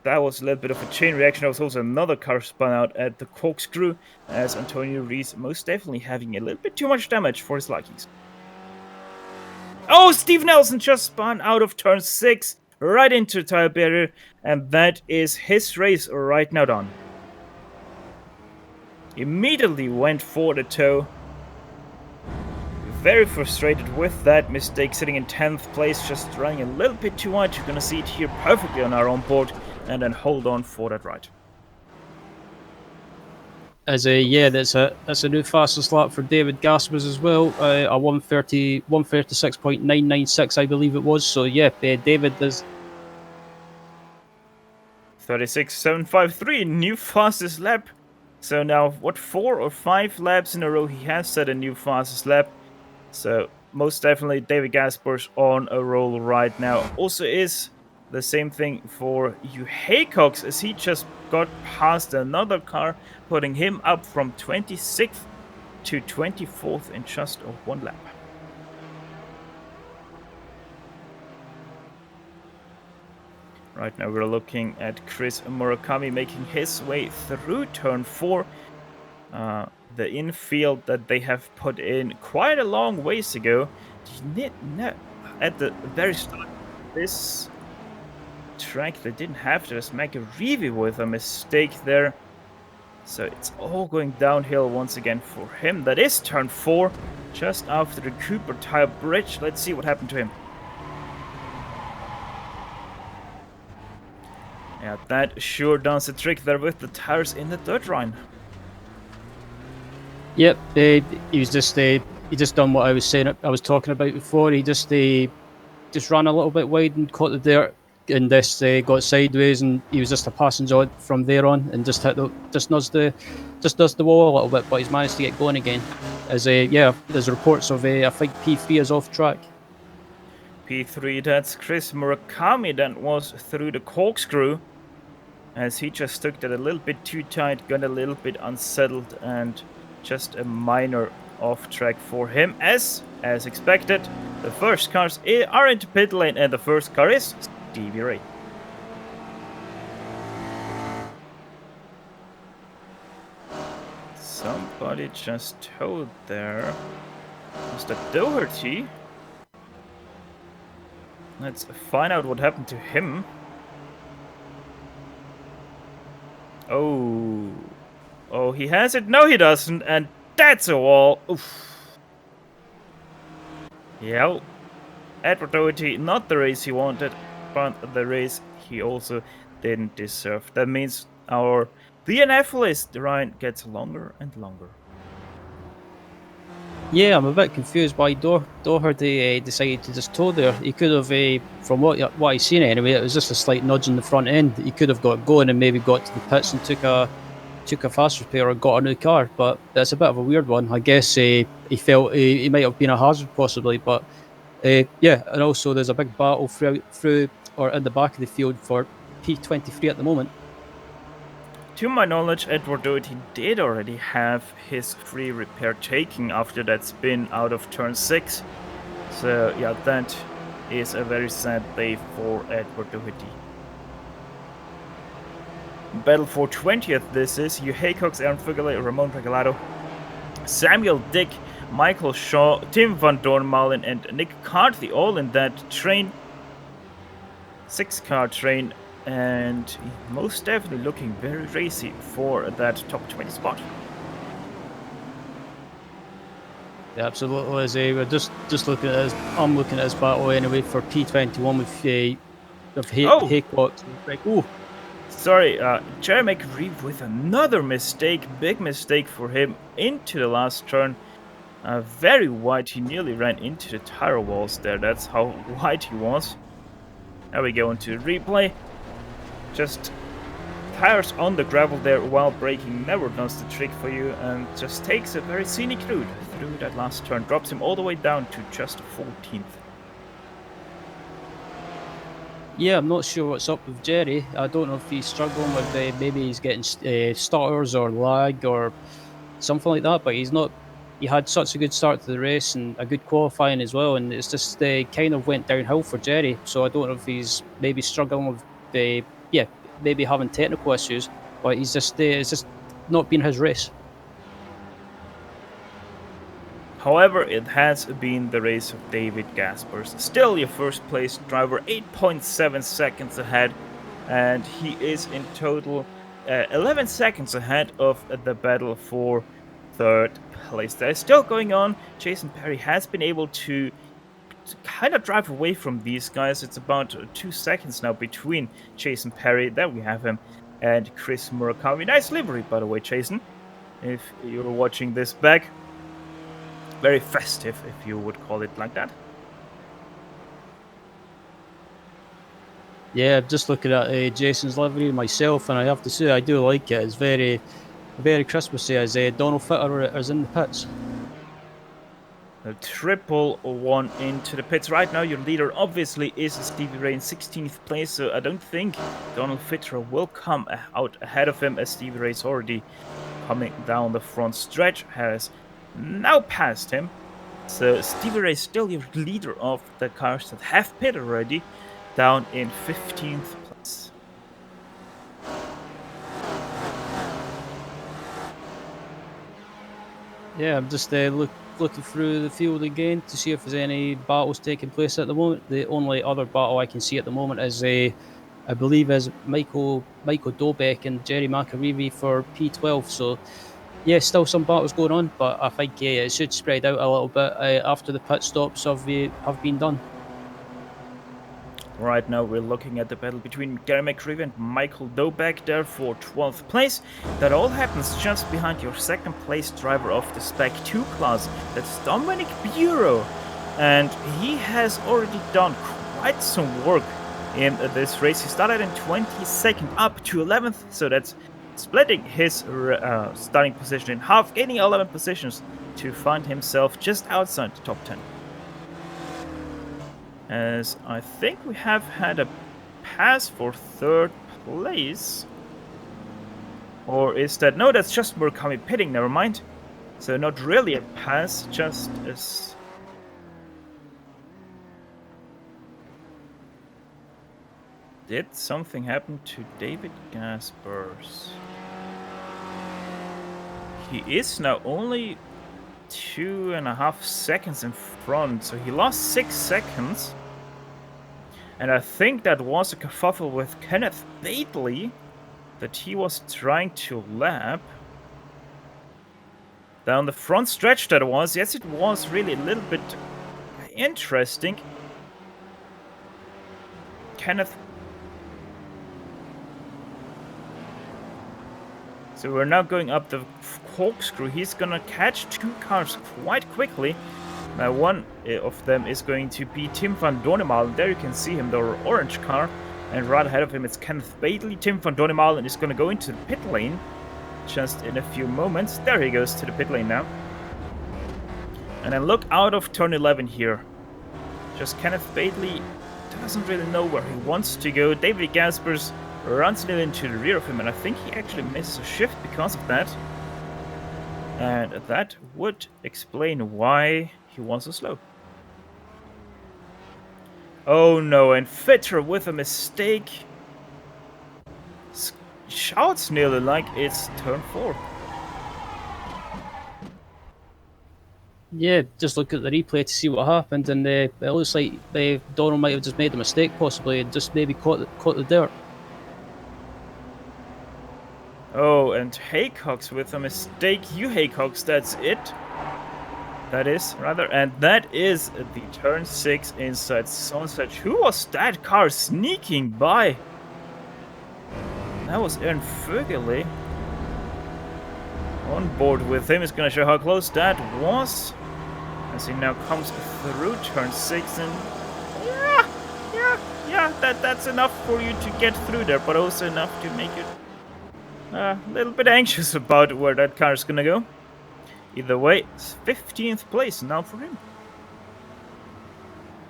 That was a little bit of a chain reaction. There was also another car spun out at the corkscrew, as Antonio Rees most definitely having a little bit too much damage for his likings. Oh, Steve Nelson just spun out of turn 6 right into the tire barrier, and that is his race right now done. Immediately went for the toe. Very frustrated with that mistake, sitting in 10th place, just running a little bit too wide. You're gonna see it here perfectly on our own board, and then hold on for that ride. As yeah, that's a new fastest lap for David Gaspers as well. A 136.996, I believe it was. So yeah, David does 36.753, new fastest lap. So now, what, 4 or 5 laps in a row he has set a new fastest lap. So most definitely David Gaspers on a roll right now. Also is the same thing for Hugh Haycox, as he just got past another car, putting him up from 26th to 24th in just 1 lap. Right now we're looking at Chris Murakami making his way through turn 4. The infield that they have put in quite a long ways ago. At the very start of this track, they didn't have to just make a review with a mistake there. So it's all going downhill once again for him. That is turn 4, just after the Cooper tire bridge. Let's see what happened to him. Yeah, that sure does the trick there with the tires in the dirt line. Yep, he was just he just done what I was saying. I was talking about before. He just just ran a little bit wide and caught the dirt, and this got sideways, and he was just a passenger from there on, and just nudged the wall a little bit, but he's managed to get going again. As there's reports of I think P3 is off track. P3, that's Chris Murakami that was through the corkscrew, as he just took that a little bit too tight, got a little bit unsettled, and just a minor off track for him. As expected, the first cars are into pit lane, and the first car is Stevie Ray. Somebody just told there. Mr. Doherty. Let's find out what happened to him. Oh, he has it? No, he doesn't, and that's a wall. Oof. Yeah, Edward Doherty, not the race he wanted, but the race he also didn't deserve. That means our DNF list, Ryan, gets longer and longer. Yeah, I'm a bit confused why Doherty decided to just tow there. He could have, from what I've seen anyway, it was just a slight nudge in the front end. He could have got going and maybe got to the pits and took a fast repair or got a new car. But that's a bit of a weird one. I guess he felt he might have been a hazard possibly. But yeah, and also there's a big battle through or in the back of the field for P23 at the moment. To my knowledge, Edward Doherty did already have his free repair taken after that spin out of turn 6. So yeah, that is a very sad day for Edward Doherty. Battle for 20th this is. Hugh Haycox, Aaron Fugale, Ramon Regalado, Samuel Dick, Michael Shaw, Tim Van Dornmalen and Nick Carthy all in that train. 6-car train. And most definitely looking very racy for that top 20 spot. Yeah, absolutely. As we're just looking at this, I'm looking at this battle anyway for P21 with Haycox. Oh, sorry, Jeremy McReeve with another mistake, big mistake for him into the last turn. Very wide, he nearly ran into the tire walls there. That's how wide he was. Now we go into the replay. Just tires on the gravel there while braking never does the trick for you, and just takes a very scenic route through that last turn, drops him all the way down to just 14th. Yeah, I'm not sure what's up with Jerry. I don't know if he's struggling with maybe he's getting stutters or lag or something like that, but he's not. He had such a good start to the race and a good qualifying as well, and it's just kind of went downhill for Jerry. So I don't know if he's maybe struggling with maybe having technical issues, but he's just it's just not been his race. However, it has been the race of David Gaspers. Still your first place driver, 8.7 seconds ahead, and he is in total 11 seconds ahead of the battle for third place. That is still going on. Jason Perry has been able to kind of drive away from these guys. It's about 2 seconds now between Jason Perry, there we have him, and Chris Murakami. Nice livery, by the way, Jason, if you're watching this back. Very festive, if you would call it like that. Yeah, just looking at Jason's livery myself, and I have to say I do like it. It's very, very Christmassy as Donald Fitter is in the pits. A triple one into the pits. Right now your leader obviously is Stevie Ray in 16th place, so I don't think Donald Fitter will come out ahead of him, as Stevie Ray is already coming down the front stretch, has now passed him. So Stevie Ray is still your leader of the cars that have pitted already, down in 15th place. Yeah, I'm just looking through the field again to see if there's any battles taking place at the moment. The only other battle I can see at the moment is I believe is Michael Dobeck and Jerry McAreevy for P12. So yeah, still some battles going on, but I think it should spread out a little bit after the pit stops have been done. Right now we're looking at the battle between Gary McReeve and Michael Dobeck there for 12th place. That all happens just behind your second place driver of the Spec 2 class. That's Dominic Bureau. And he has already done quite some work in this race. He started in 22nd up to 11th, so that's splitting his starting position in half, gaining 11 positions to find himself just outside the top 10. As I think we have had a pass for 3rd place. Or is that... No, that's just Murakami pitting, never mind. So not really a pass, just as... Did something happen to David Gaspers? He is now only 2.5 seconds in front, so he lost 6 seconds. And I think that was a kerfuffle with Kenneth Bately that he was trying to lap. Down the front stretch that was. Yes, it was really a little bit interesting. Kenneth... So we're now going up the corkscrew. He's gonna catch 2 cars quite quickly. Now one of them is going to be Tim van Dornemalen. There you can see him, the orange car. And right ahead of him it's Kenneth Bately. Tim van Dornemalen is gonna go into the pit lane just in a few moments. There he goes to the pit lane now. And then look out of turn 11 here. Just Kenneth Bately doesn't really know where he wants to go. David Gaspers runs a little into the rear of him, and I think he actually misses a shift because of that. And that would explain why he was so slow. Oh no, and Fitter with a mistake shouts nearly like it's turn 4. Yeah, just look at the replay to see what happened, and it looks like Donald might have just made a mistake, possibly, and just maybe caught the dirt. Oh, and Haycox with a mistake. You Haycox, that's it. That is, rather. And that is the turn 6 inside Sunset. Who was that car sneaking by? That was Aaron Fögerle. On board with him is going to show how close that was. As he now comes through turn 6 and... Yeah, that's enough for you to get through there, but also enough to make you a little bit anxious about where that car is going to go. Either way, it's 15th place now for him.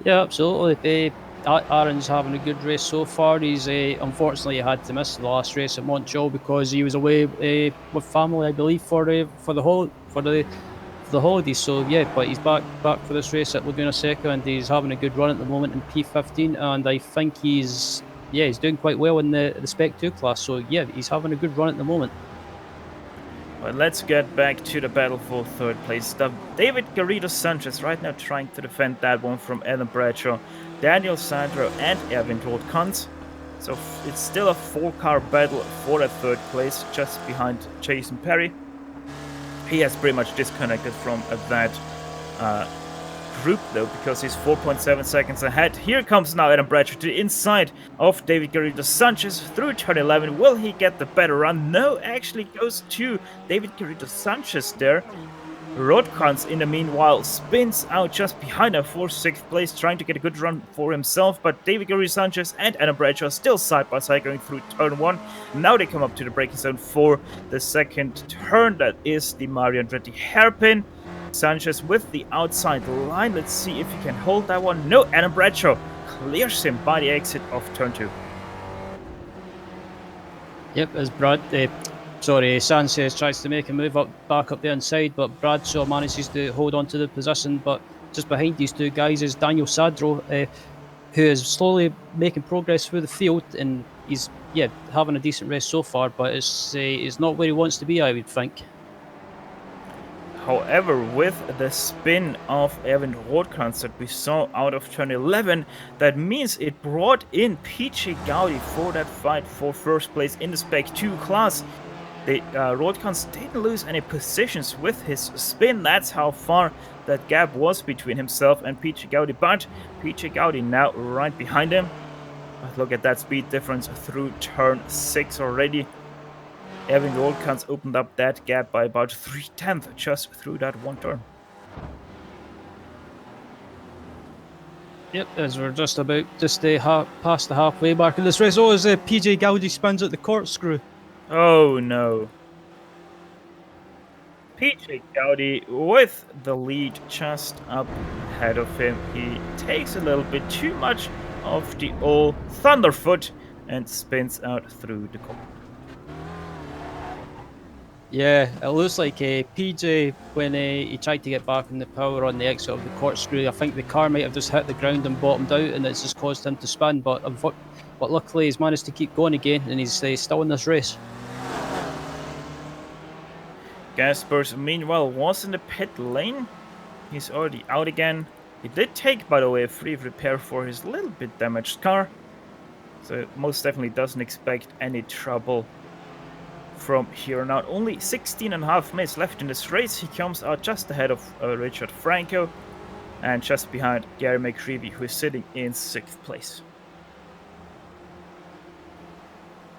Yeah, absolutely. Aaron's having a good race so far. He's unfortunately had to miss the last race at Montreal because he was away with family, I believe, for the holidays. So yeah, but he's back for this race at Laguna Seca, and he's having a good run at the moment in P15, and I think he's doing quite well in the Spec 2 class. So yeah, he's having a good run at the moment. But let's get back to the battle for 3rd place. David Garrido Sanchez right now trying to defend that one from Alan Bradshaw, Daniel Sandro and Erwin Roth-Kant. So it's still a 4-car battle for that 3rd place, just behind Jason Perry. He has pretty much disconnected from that group though, because he's 4.7 seconds ahead. Here comes now Adam Bradshaw to the inside of David Garrido Sanchez through turn 11. Will he get the better run? No, actually goes to David Garrido Sanchez there. Rothkans in the meanwhile spins out just behind him for 6th place, trying to get a good run for himself, but David Garrido Sanchez and Adam Bradshaw still side by side going through turn 1. Now they come up to the braking zone for the 2nd turn. That is the Mario Andretti hairpin. Sanchez with the outside line. Let's see if he can hold that one. No, Adam Bradshaw clears him by the exit of turn 2. Yep, as Sanchez tries to make a move back up the inside, but Bradshaw manages to hold on to the position. But just behind these two guys is Daniel Sandro, who is slowly making progress through the field, and he's having a decent race so far, but it's not where he wants to be, I would think. However, with the spin of Erwin Rothkranz that we saw out of turn 11, that means it brought in PJ Gaudi for that fight for 1st place in the Spec 2 class. Rothkranz didn't lose any positions with his spin. That's how far that gap was between himself and PJ Gaudi. But PJ Gaudi now right behind him. But look at that speed difference through turn 6 already. Erwin Rothkranz opened up that gap by about 3/10 just through that one turn. Yep, as we're just about past the halfway mark in this race. Oh, as PJ Gowdy spins at the corkscrew. Oh no. PJ Gowdy with the lead just up ahead of him. He takes a little bit too much of the old Thunderfoot and spins out through the corner. Yeah, it looks like PJ, when he tried to get back in the power on the exit of the corkscrew, I think the car might have just hit the ground and bottomed out, and it's just caused him to spin. But luckily, he's managed to keep going again, and he's still in this race. Gaspers, meanwhile, was in the pit lane. He's already out again. He did take, by the way, a free repair for his little bit damaged car. So most definitely doesn't expect any trouble from here on out. Only 16.5 minutes left in this race. He comes out just ahead of Richard Franco and just behind Gary McCreevy, who is sitting in 6th place.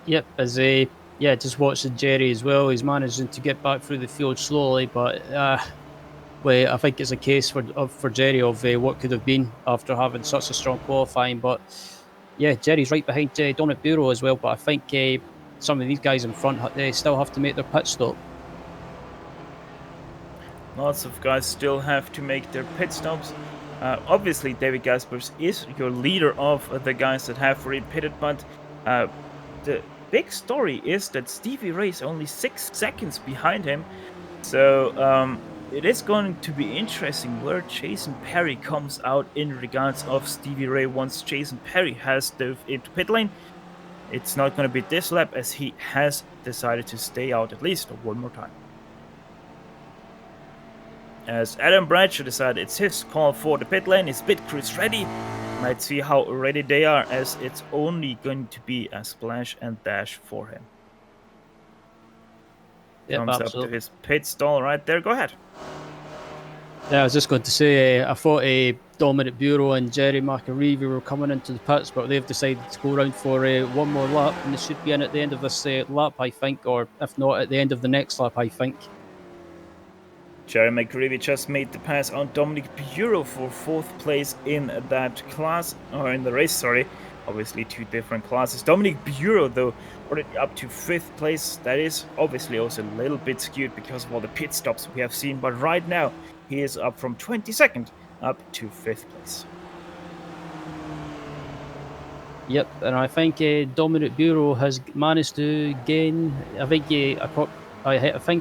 Yep, as just watching Jerry as well. He's managing to get back through the field slowly, but I think it's a case for Jerry of what could have been after having such a strong qualifying. But yeah, Jerry's right behind Dominic Bureau as well. But I think some of these guys in front, they still have to make their pit stop. Lots of guys still have to make their pit stops. Obviously, David Gaspers is your leader of the guys that have already pitted, but the big story is that Stevie Ray is only 6 seconds behind him. So it is going to be interesting where Jason Perry comes out in regards of Stevie Ray once Jason Perry has dove into pit lane. It's not going to be this lap, as he has decided to stay out at least one more time. As Adam Bradshaw decided it's his call for the pit lane, his pit crew is ready. Let's see how ready they are, as it's only going to be a splash and dash for him. Yep, Comes absolutely. up to his pit stall right there. Go ahead. Yeah, I was just going to say, I thought Dominic Bureau and Jerry McAreevy were coming into the pits, but they've decided to go around for one more lap, and they should be in at the end of this lap, I think, or if not, at the end of the next lap, I think. Jerry McAreevy just made the pass on Dominic Bureau for 4th place in that class, or in the race, sorry. Obviously 2 different classes. Dominic Bureau, though, already up to 5th place. That is obviously also a little bit skewed because of all the pit stops we have seen, but right now he is up from 22nd up to 5th place. Yep, and I think Dominic Bureau has managed to gain, I think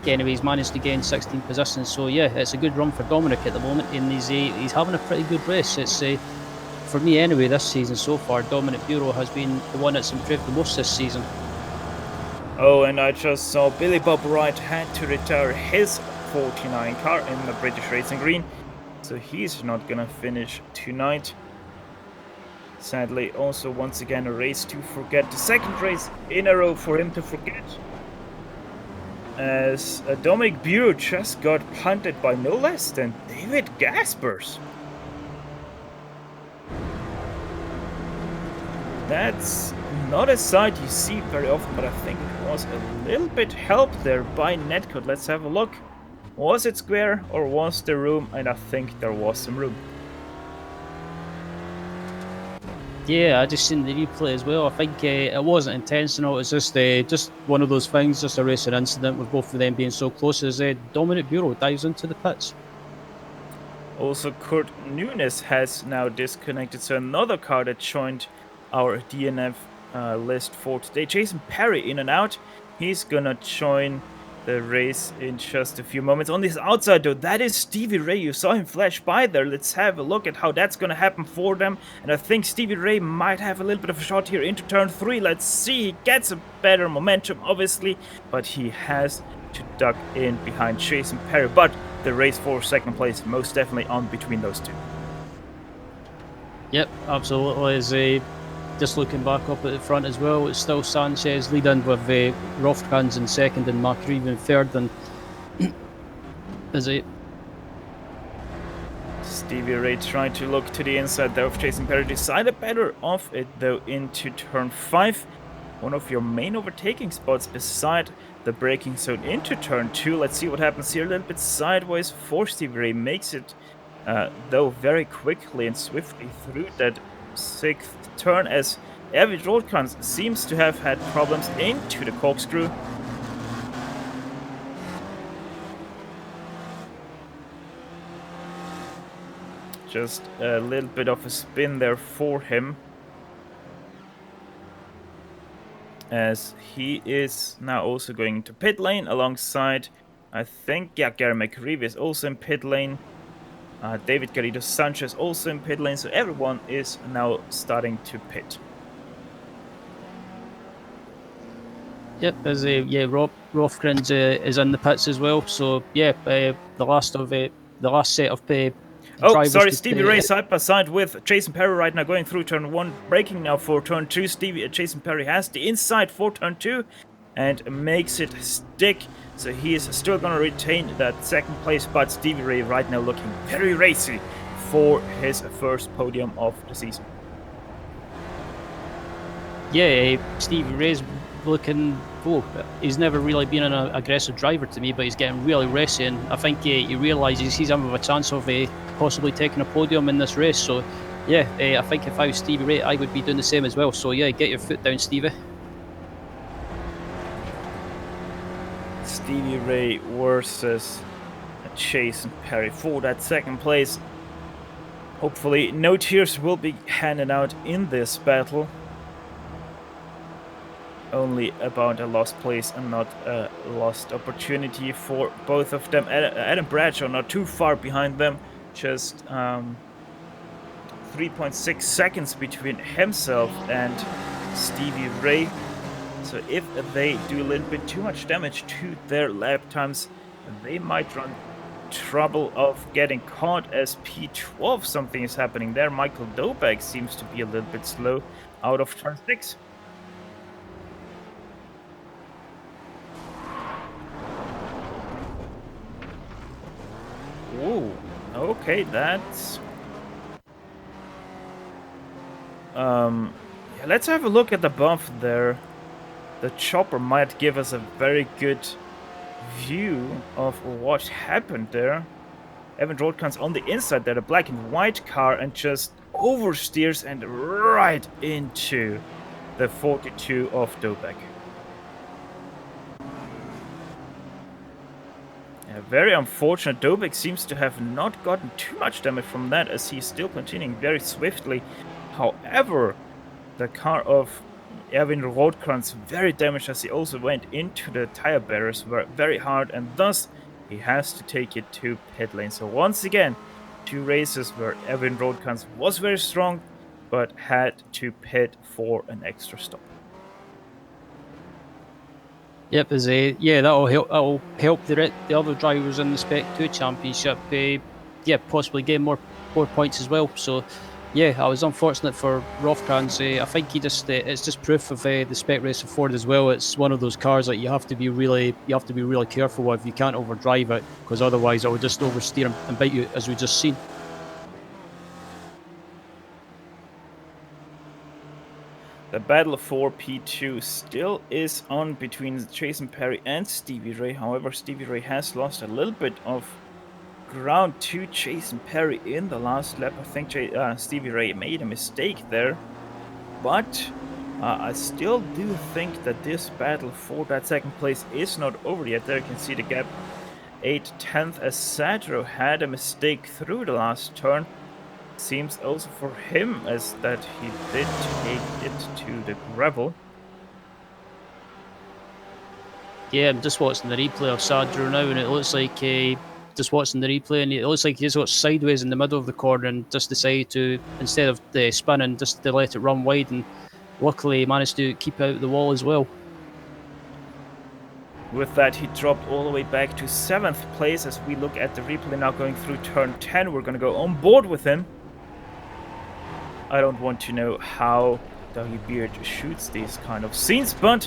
anyway, he's managed to gain 16 positions. So yeah, it's a good run for Dominic at the moment, and he's having a pretty good race. It's for me anyway, this season so far, Dominic Bureau has been the one that's improved the most this season. Oh, and I just saw Billy Bob Wright had to retire his 49 car in the British Racing Green, so he's not gonna finish tonight. Sadly, also once again a race to forget, the 2nd race in a row for him to forget, as Dominic Bureau just got punted by no less than David Gaspers. That's not a sight you see very often, but I think it was a little bit helped there by Netcode. Let's have a look. Was it square or was there room? And I think there was some room. Yeah, I just seen the replay as well. I think it wasn't intentional. It's just one of those things, just a racing incident with both of them being so close, as Dominic Bureau dives into the pits. Also, Kurt Nunes has now disconnected, so another car that joined our DNF list for today. Jason Perry in and out. He's gonna join the race in just a few moments. On this outside though, that is Stevie Ray. You saw him flash by there. Let's have a look at how that's gonna happen for them. And I think Stevie Ray might have a little bit of a shot here into turn 3. Let's see. He gets a better momentum, obviously, but he has to duck in behind Jason Perry. But the race for 2nd place most definitely on between those two. Yep, absolutely. As just looking back up at the front as well, it's still Sanchez leading with Rofkans in 2nd and McReeve in 3rd. And Stevie Ray tried to look to the inside there of Jason Perry. Decided better off it though into turn 5. One of your main overtaking spots beside the braking zone into turn 2. Let's see what happens here. A little bit sideways for Stevie Ray. Makes it though very quickly and swiftly through that 6th turn, as Erwin Rothkranz seems to have had problems into the corkscrew. Just a little bit of a spin there for him, as he is now also going to pit lane alongside, I think, Gary McReevy is also in pit lane. David Garrido Sanchez also in pit lane, so everyone is now starting to pit. Yep, as Rothkranz is in the pits as well. So yeah, the last set of Oh, drivers. sorry, Stevie Ray side by side with Jason Perry right now going through turn 1, braking now for turn 2. Jason Perry has the inside for turn 2 and makes it stick. So he is still going to retain that 2nd place, but Stevie Ray right now looking very racy for his first podium of the season. Yeah, Stevie Ray's looking. He's never really been an aggressive driver to me, but he's getting really racy, and I think he realises he's having a chance of possibly taking a podium in this race. So, yeah, I think if I was Stevie Ray, I would be doing the same as well. So, yeah, get your foot down, Stevie. Stevie Ray versus Jason Perry for that 2nd place. Hopefully, no tears will be handed out in this battle. Only about a lost place and not a lost opportunity for both of them. Adam Bradshaw not too far behind them, just 3.6 seconds between himself and Stevie Ray. So if they do a little bit too much damage to their lap times, they might run trouble of getting caught as P12. Something is happening there. Michael Dobek seems to be a little bit slow out of turn 6. Whoa, okay, that's... yeah, let's have a look at the buff there. The chopper might give us a very good view of what happened there. Evan Rothkranz on the inside there, the black and white car, and just oversteers and right into the 42 of Dobek. Yeah, very unfortunate. Dobek seems to have not gotten too much damage from that, as he's still continuing very swiftly. However, the car of Erwin Rothkranz very damaged, as he also went into the tire barriers very hard, and thus he has to take it to pit lane. So once again, 2 races where Erwin Rothkranz was very strong, but had to pit for an extra stop. Yep, that'll help the other drivers in the Spec 2 Championship. Possibly gain more points as well. So, yeah, I was unfortunate for Rothkranz. I think it's just proof of the Spec Racer Ford as well. It's one of those cars that you have to be really careful with. You can't overdrive it, because otherwise it will just oversteer and bite you, as we just seen. The battle for P2 still is on between Jason Perry and Stevie Ray. However, Stevie Ray has lost a little bit of ground to Jason Perry in the last lap. I think Stevie Ray made a mistake there. But I still do think that this battle for that 2nd place is not over yet. There you can see the gap. 8/10 as Sadro had a mistake through the last turn. Seems also for him as that he did take it to the gravel. Yeah, I'm just watching the replay of Sadro now, and it looks like just watching the replay, and it looks like he just got sideways in the middle of the corner and just decided to, instead of spinning, just to let it run wide, and luckily he managed to keep out the wall as well. With that, he dropped all the way back to 7th place. As we look at the replay now going through turn 10, we're going to go on board with him. I don't want to know how Dougie Beard shoots these kind of scenes, but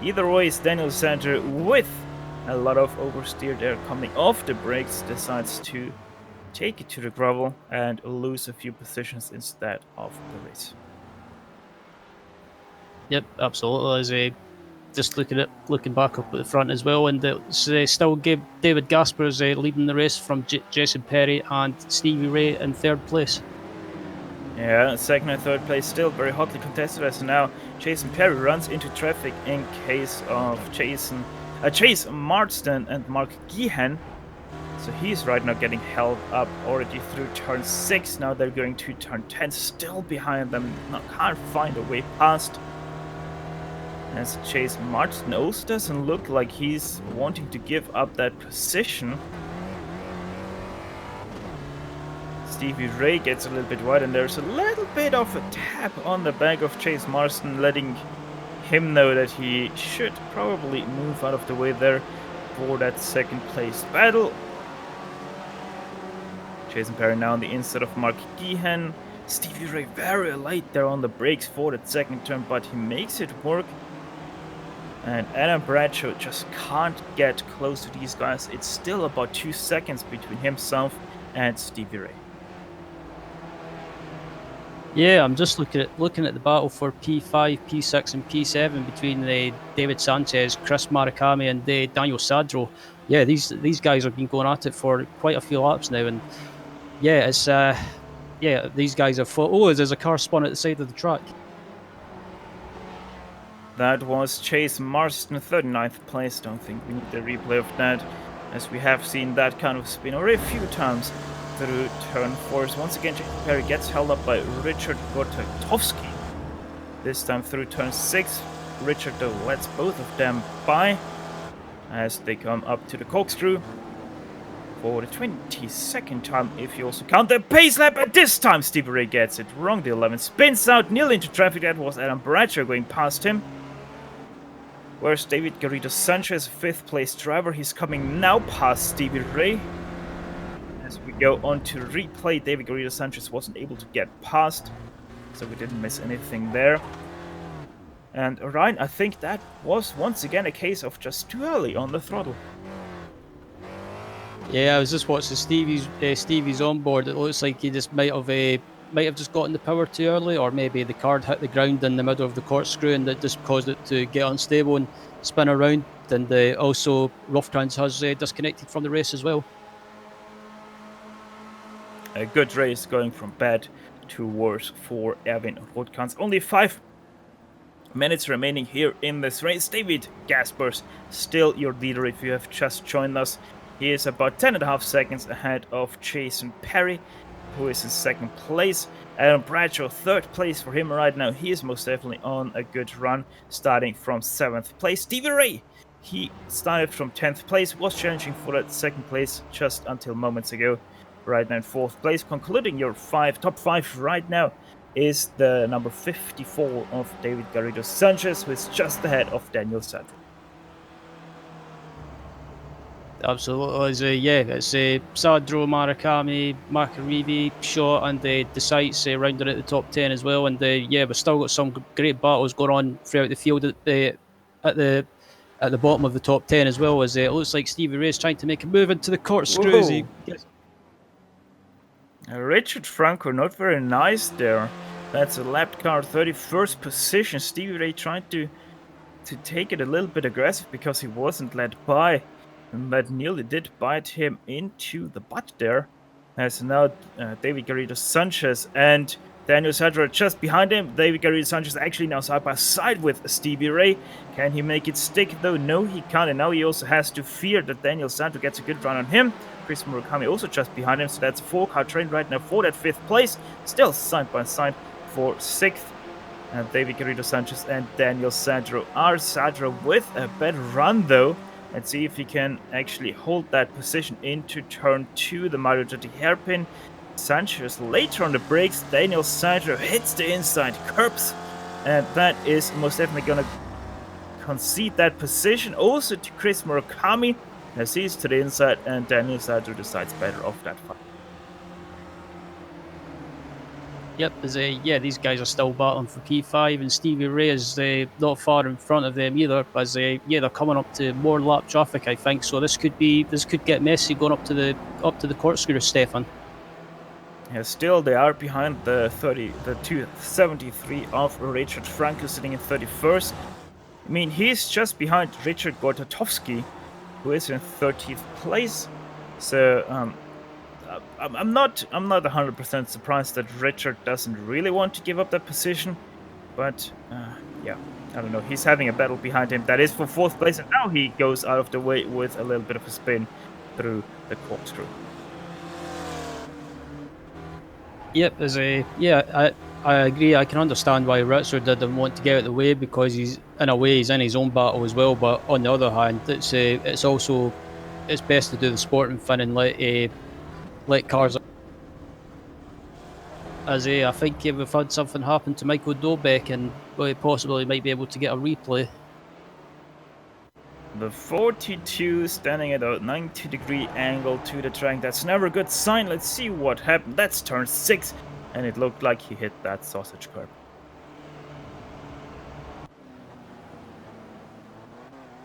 either way, it's Daniel Sander with a lot of oversteer there coming off the brakes, decides to take it to the gravel and lose a few positions instead of the race. Yep, absolutely. just looking back up at the front as well, and it's still David Gaspers leading the race from Jason Perry and Stevie Ray in third place. Yeah, second and third place still very hotly contested as now Jason Perry runs into traffic in case of Chase Marsden and Mark Geehan. So he's right now getting held up already through turn 6. Now they're going to turn 10, still behind them. Can't find a way past. As Chase Marsden also doesn't look like he's wanting to give up that position. Stevie Ray gets a little bit wide, and there's a little bit of a tap on the back of Chase Marsden, letting him know that he should probably move out of the way there for that second place battle. Jason Perry now on the inside of Mark Geehan. Stevie Ray very late there on the brakes for that second turn, but he makes it work. And Adam Bradshaw just can't get close to these guys. It's still about 2 seconds between himself and Stevie Ray. Yeah, I'm just looking at the battle for P5, P6, and P7 between David Sanchez, Chris Murakami, and Daniel Sadro. Yeah, these guys have been going at it for quite a few laps now, and yeah, it's these guys have fought. Oh, there's a car spun at the side of the track. That was Chase Marsden, 39th place. Don't think we need the replay of that, as we have seen that kind of spin already a few times through turn 4. Once again, Jason Perry gets held up by Richard Gortatovsky. This time through turn 6. Richard, though, lets both of them by as they come up to the corkscrew for the 22nd time, if you also count the pace lap. And this time, Stevie Ray gets it wrong. The 11 spins out, nearly into traffic. That was Adam Bradshaw going past him. Where's David Garrido Sanchez, 5th place driver? He's coming now past Stevie Ray. As we go on to replay, David Garrido Sanchez wasn't able to get past, so we didn't miss anything there. And Ryan, I think that was once again a case of just too early on the throttle. Yeah, I was just watching Stevie's onboard. It looks like he just might have just gotten the power too early, or maybe the card hit the ground in the middle of the corkscrew and that just caused it to get unstable and spin around. And also Rough-Trans has disconnected from the race as well. A good race going from bad to worse for Erwin Rothkans. Only 5 minutes remaining here in this race. David Gaspers, still your leader if you have just joined us. He is about 10.5 seconds ahead of Jason Perry, who is in 2nd place. Adam Bradshaw, 3rd place for him right now. He is most definitely on a good run, starting from 7th place. Stevie Ray, he started from 10th place, was challenging for that 2nd place just until moments ago. Right now in 4th place, concluding your top 5 right now is the number 54 of David Garrido Sanchez, who is just ahead of Daniel Sadler. Absolutely, it's Sadro, Murakami, Makaribi, Shaw, and DeSites rounding at the top 10 as well. And we've still got some great battles going on throughout the field at the bottom of the top 10 as well. As it looks like Stevie Ray is trying to make a move into the corkscrew as he gets. Richard Franco, not very nice there. That's a lapped car, 31st position. Stevie Ray trying to take it a little bit aggressive because he wasn't led by. And that nearly did bite him into the butt there. As now David Garrido Sanchez and Daniel Sadler just behind him. David Garrido Sanchez actually now side by side with Stevie Ray. Can he make it stick though? No, he can't. And now he also has to fear that Daniel Sadler gets a good run on him. Chris Murakami also just behind him. So that's a 4-car train right now for that 5th place. Still side by side for 6th. And David Garrido Sanchez and Daniel Sadler are Sadler with a better run though. Let's see if he can actually hold that position into turn 2, the Mario Andretti hairpin. Sanchez later on the brakes. Daniel Sadler hits the inside curbs, and that is most definitely going to concede that position. Also to Chris Murakami, as he's to the inside, and Daniel Sadler decides better off that fight. Yep, these guys are still battling for P5, and Stevie Ray is not far in front of them either. As they're coming up to more lap traffic, I think. So this could get messy going up to the corkscrew, Stefan. Yeah, still they are behind the 273 of Richard Franco, sitting in 31st. I mean, he's just behind Richard Gortatowski, who is in 30th place. So I'm not 100% surprised that Richard doesn't really want to give up that position, but yeah, I don't know. He's having a battle behind him that is for 4th place, and now he goes out of the way with a little bit of a spin through the corkscrew. Yep, I agree. I can understand why Richard didn't want to get out of the way, because he's in his own battle as well. But on the other hand, it's also best to do the sporting thing and let cars. I think we've had something happen to Michael Dobek, and we possibly might be able to get a replay. The 42 standing at a 90-degree angle to the track. That's never a good sign. Let's see what happened. That's turn 6, and it looked like he hit that sausage curb.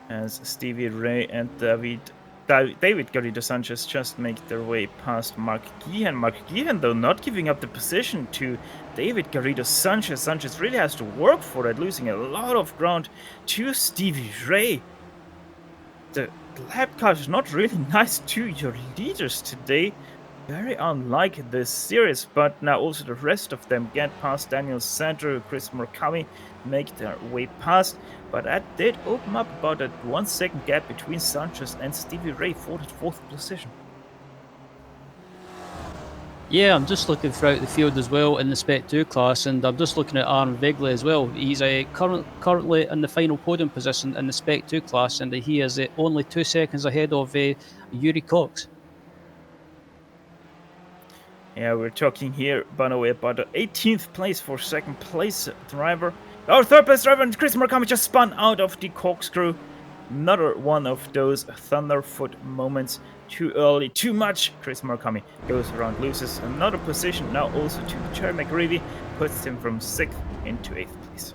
As Stevie Ray and David Garrido Sanchez just make their way past Mark Geehan. Mark Geehan, though, not giving up the position to David Garrido Sanchez. Sanchez really has to work for it, losing a lot of ground to Stevie Ray. The lap car is not really nice to your leaders today. Very unlike this series, but now also the rest of them get past Daniel Sandro, Chris Murakami, make their way past. But that did open up about a 1 second gap between Sanchez and Stevie Ray for the 4th position. Yeah, I'm just looking throughout the field as well in the Spec 2 class, and I'm just looking at Aaron Vegley as well. He's currently in the final podium position in the Spec 2 class, and he is only 2 seconds ahead of Yuri Cox. Yeah, we're talking here, by the way, about the 18th place for 2nd place driver. Our 3rd place driver, and Chris Murakami just spun out of the corkscrew. Another one of those Thunderfoot moments. Too early, too much. Chris Murakami goes around, loses another position. Now also to Jerry McGreevy, puts him from 6th into 8th place.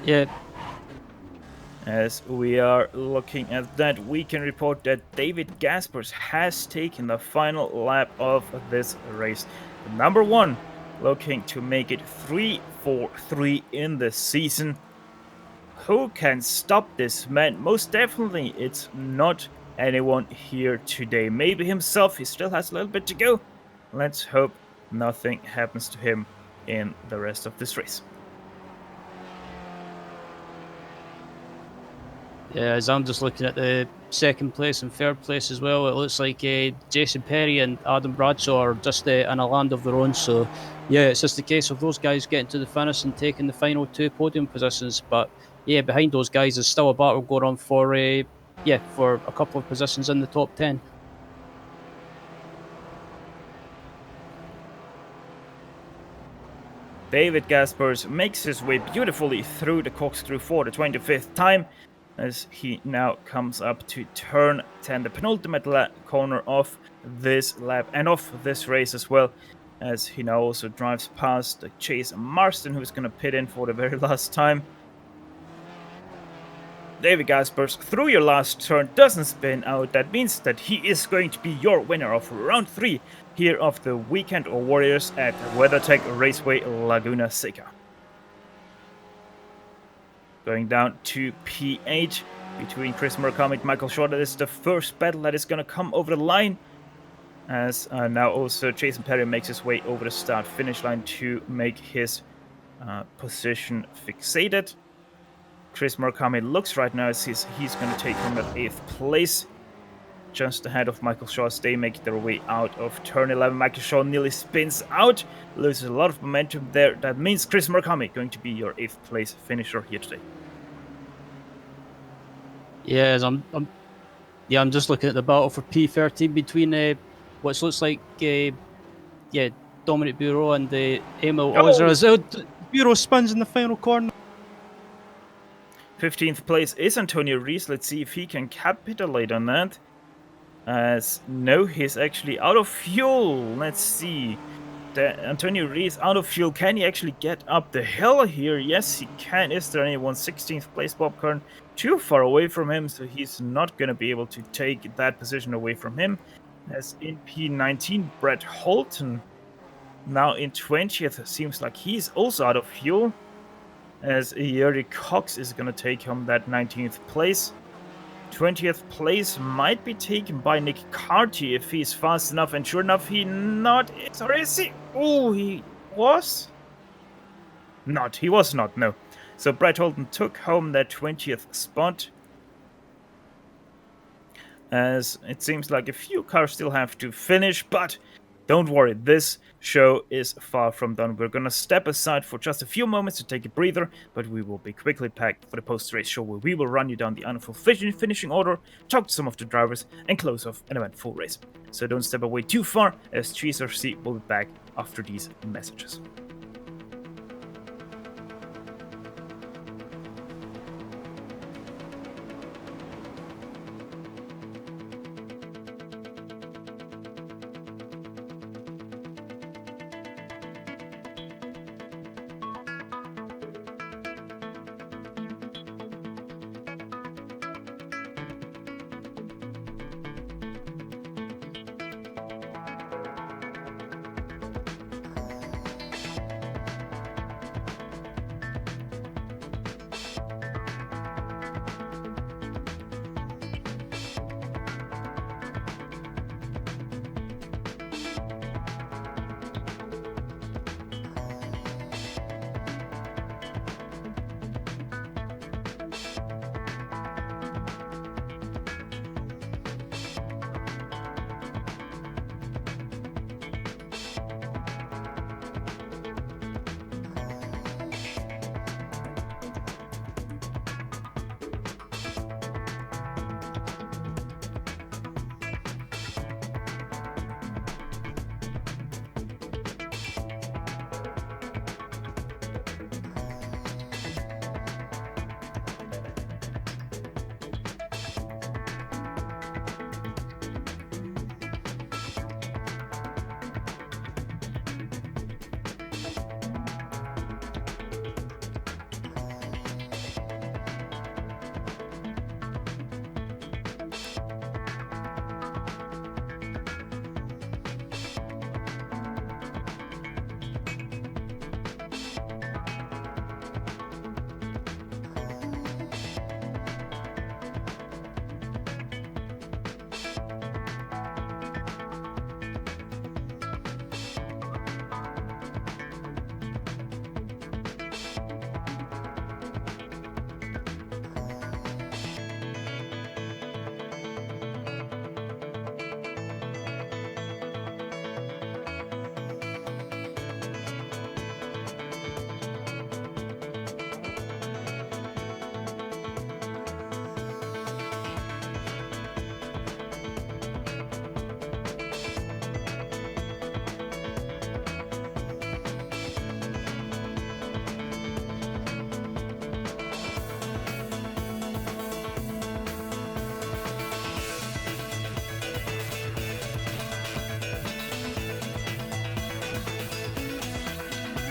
Yeah. As we are looking at that, we can report that David Gaspers has taken the final lap of this race. The number 1, looking to make it 3-4-3 in the season. Who can stop this man? Most definitely, it's not anyone here today. Maybe himself, he still has a little bit to go. Let's hope nothing happens to him in the rest of this race. Yeah, as I'm just looking at the 2nd place and 3rd place as well, it looks like Jason Perry and Adam Bradshaw are just in a land of their own. So, yeah, it's just a case of those guys getting to the finish and taking the final 2 podium positions. But, yeah, behind those guys is still a battle going on for a couple of positions in the top 10. David Gaspers makes his way beautifully through the corkscrew for the 25th time, as he now comes up to turn 10, the penultimate corner of this lap and of this race as well, as he now also drives past Chase Marston, who's going to pit in for the very last time. David Gaspers, through your last turn, doesn't spin out. That means that he is going to be your winner of round 3 here of the Weekend Warriors at WeatherTech Raceway Laguna Seca. Going down to P8 between Chris Murakami and Michael Shaw. That is the first battle that is going to come over the line. As now also Jason Perry makes his way over the start-finish line to make his position fixated. Chris Murakami looks right now as he's going to take him at 8th place. Just ahead of Michael Shaw as they make their way out of turn 11. Michael Shaw nearly spins out, loses a lot of momentum there. That means Chris Murakami going to be your 8th place finisher here today. Yeah, I'm just looking at the battle for P13 between what looks like Dominic Bureau and Emil Ozer. As Bureau spins in the final corner. 15th place is Antonio Rees. Let's see if he can capitulate on that. As no, he's actually out of fuel. Let's see. Antonio Rees out of fuel. Can he actually get up the hill here? Yes, he can. Is there anyone? 16th place Bob Kern. Too far away from him, so he's not going to be able to take that position away from him. As in P19, Brett Holton now in 20th. Seems like he's also out of fuel. as Yuri Cox is going to take home that 19th place. 20th place might be taken by Nick Carty if he's fast enough, and sure enough, he not is. Or is he? Oh, he was? Not. He was not, no. So Brett Holden took home that 20th spot. As it seems like a few cars still have to finish, but don't worry, this show is far from done. We're gonna step aside for just a few moments to take a breather, but we will be quickly back for the post-race show where we will run you down the unofficial finishing order, talk to some of the drivers, and close off an eventful race. So don't step away too far, as GSRC will be back after these messages.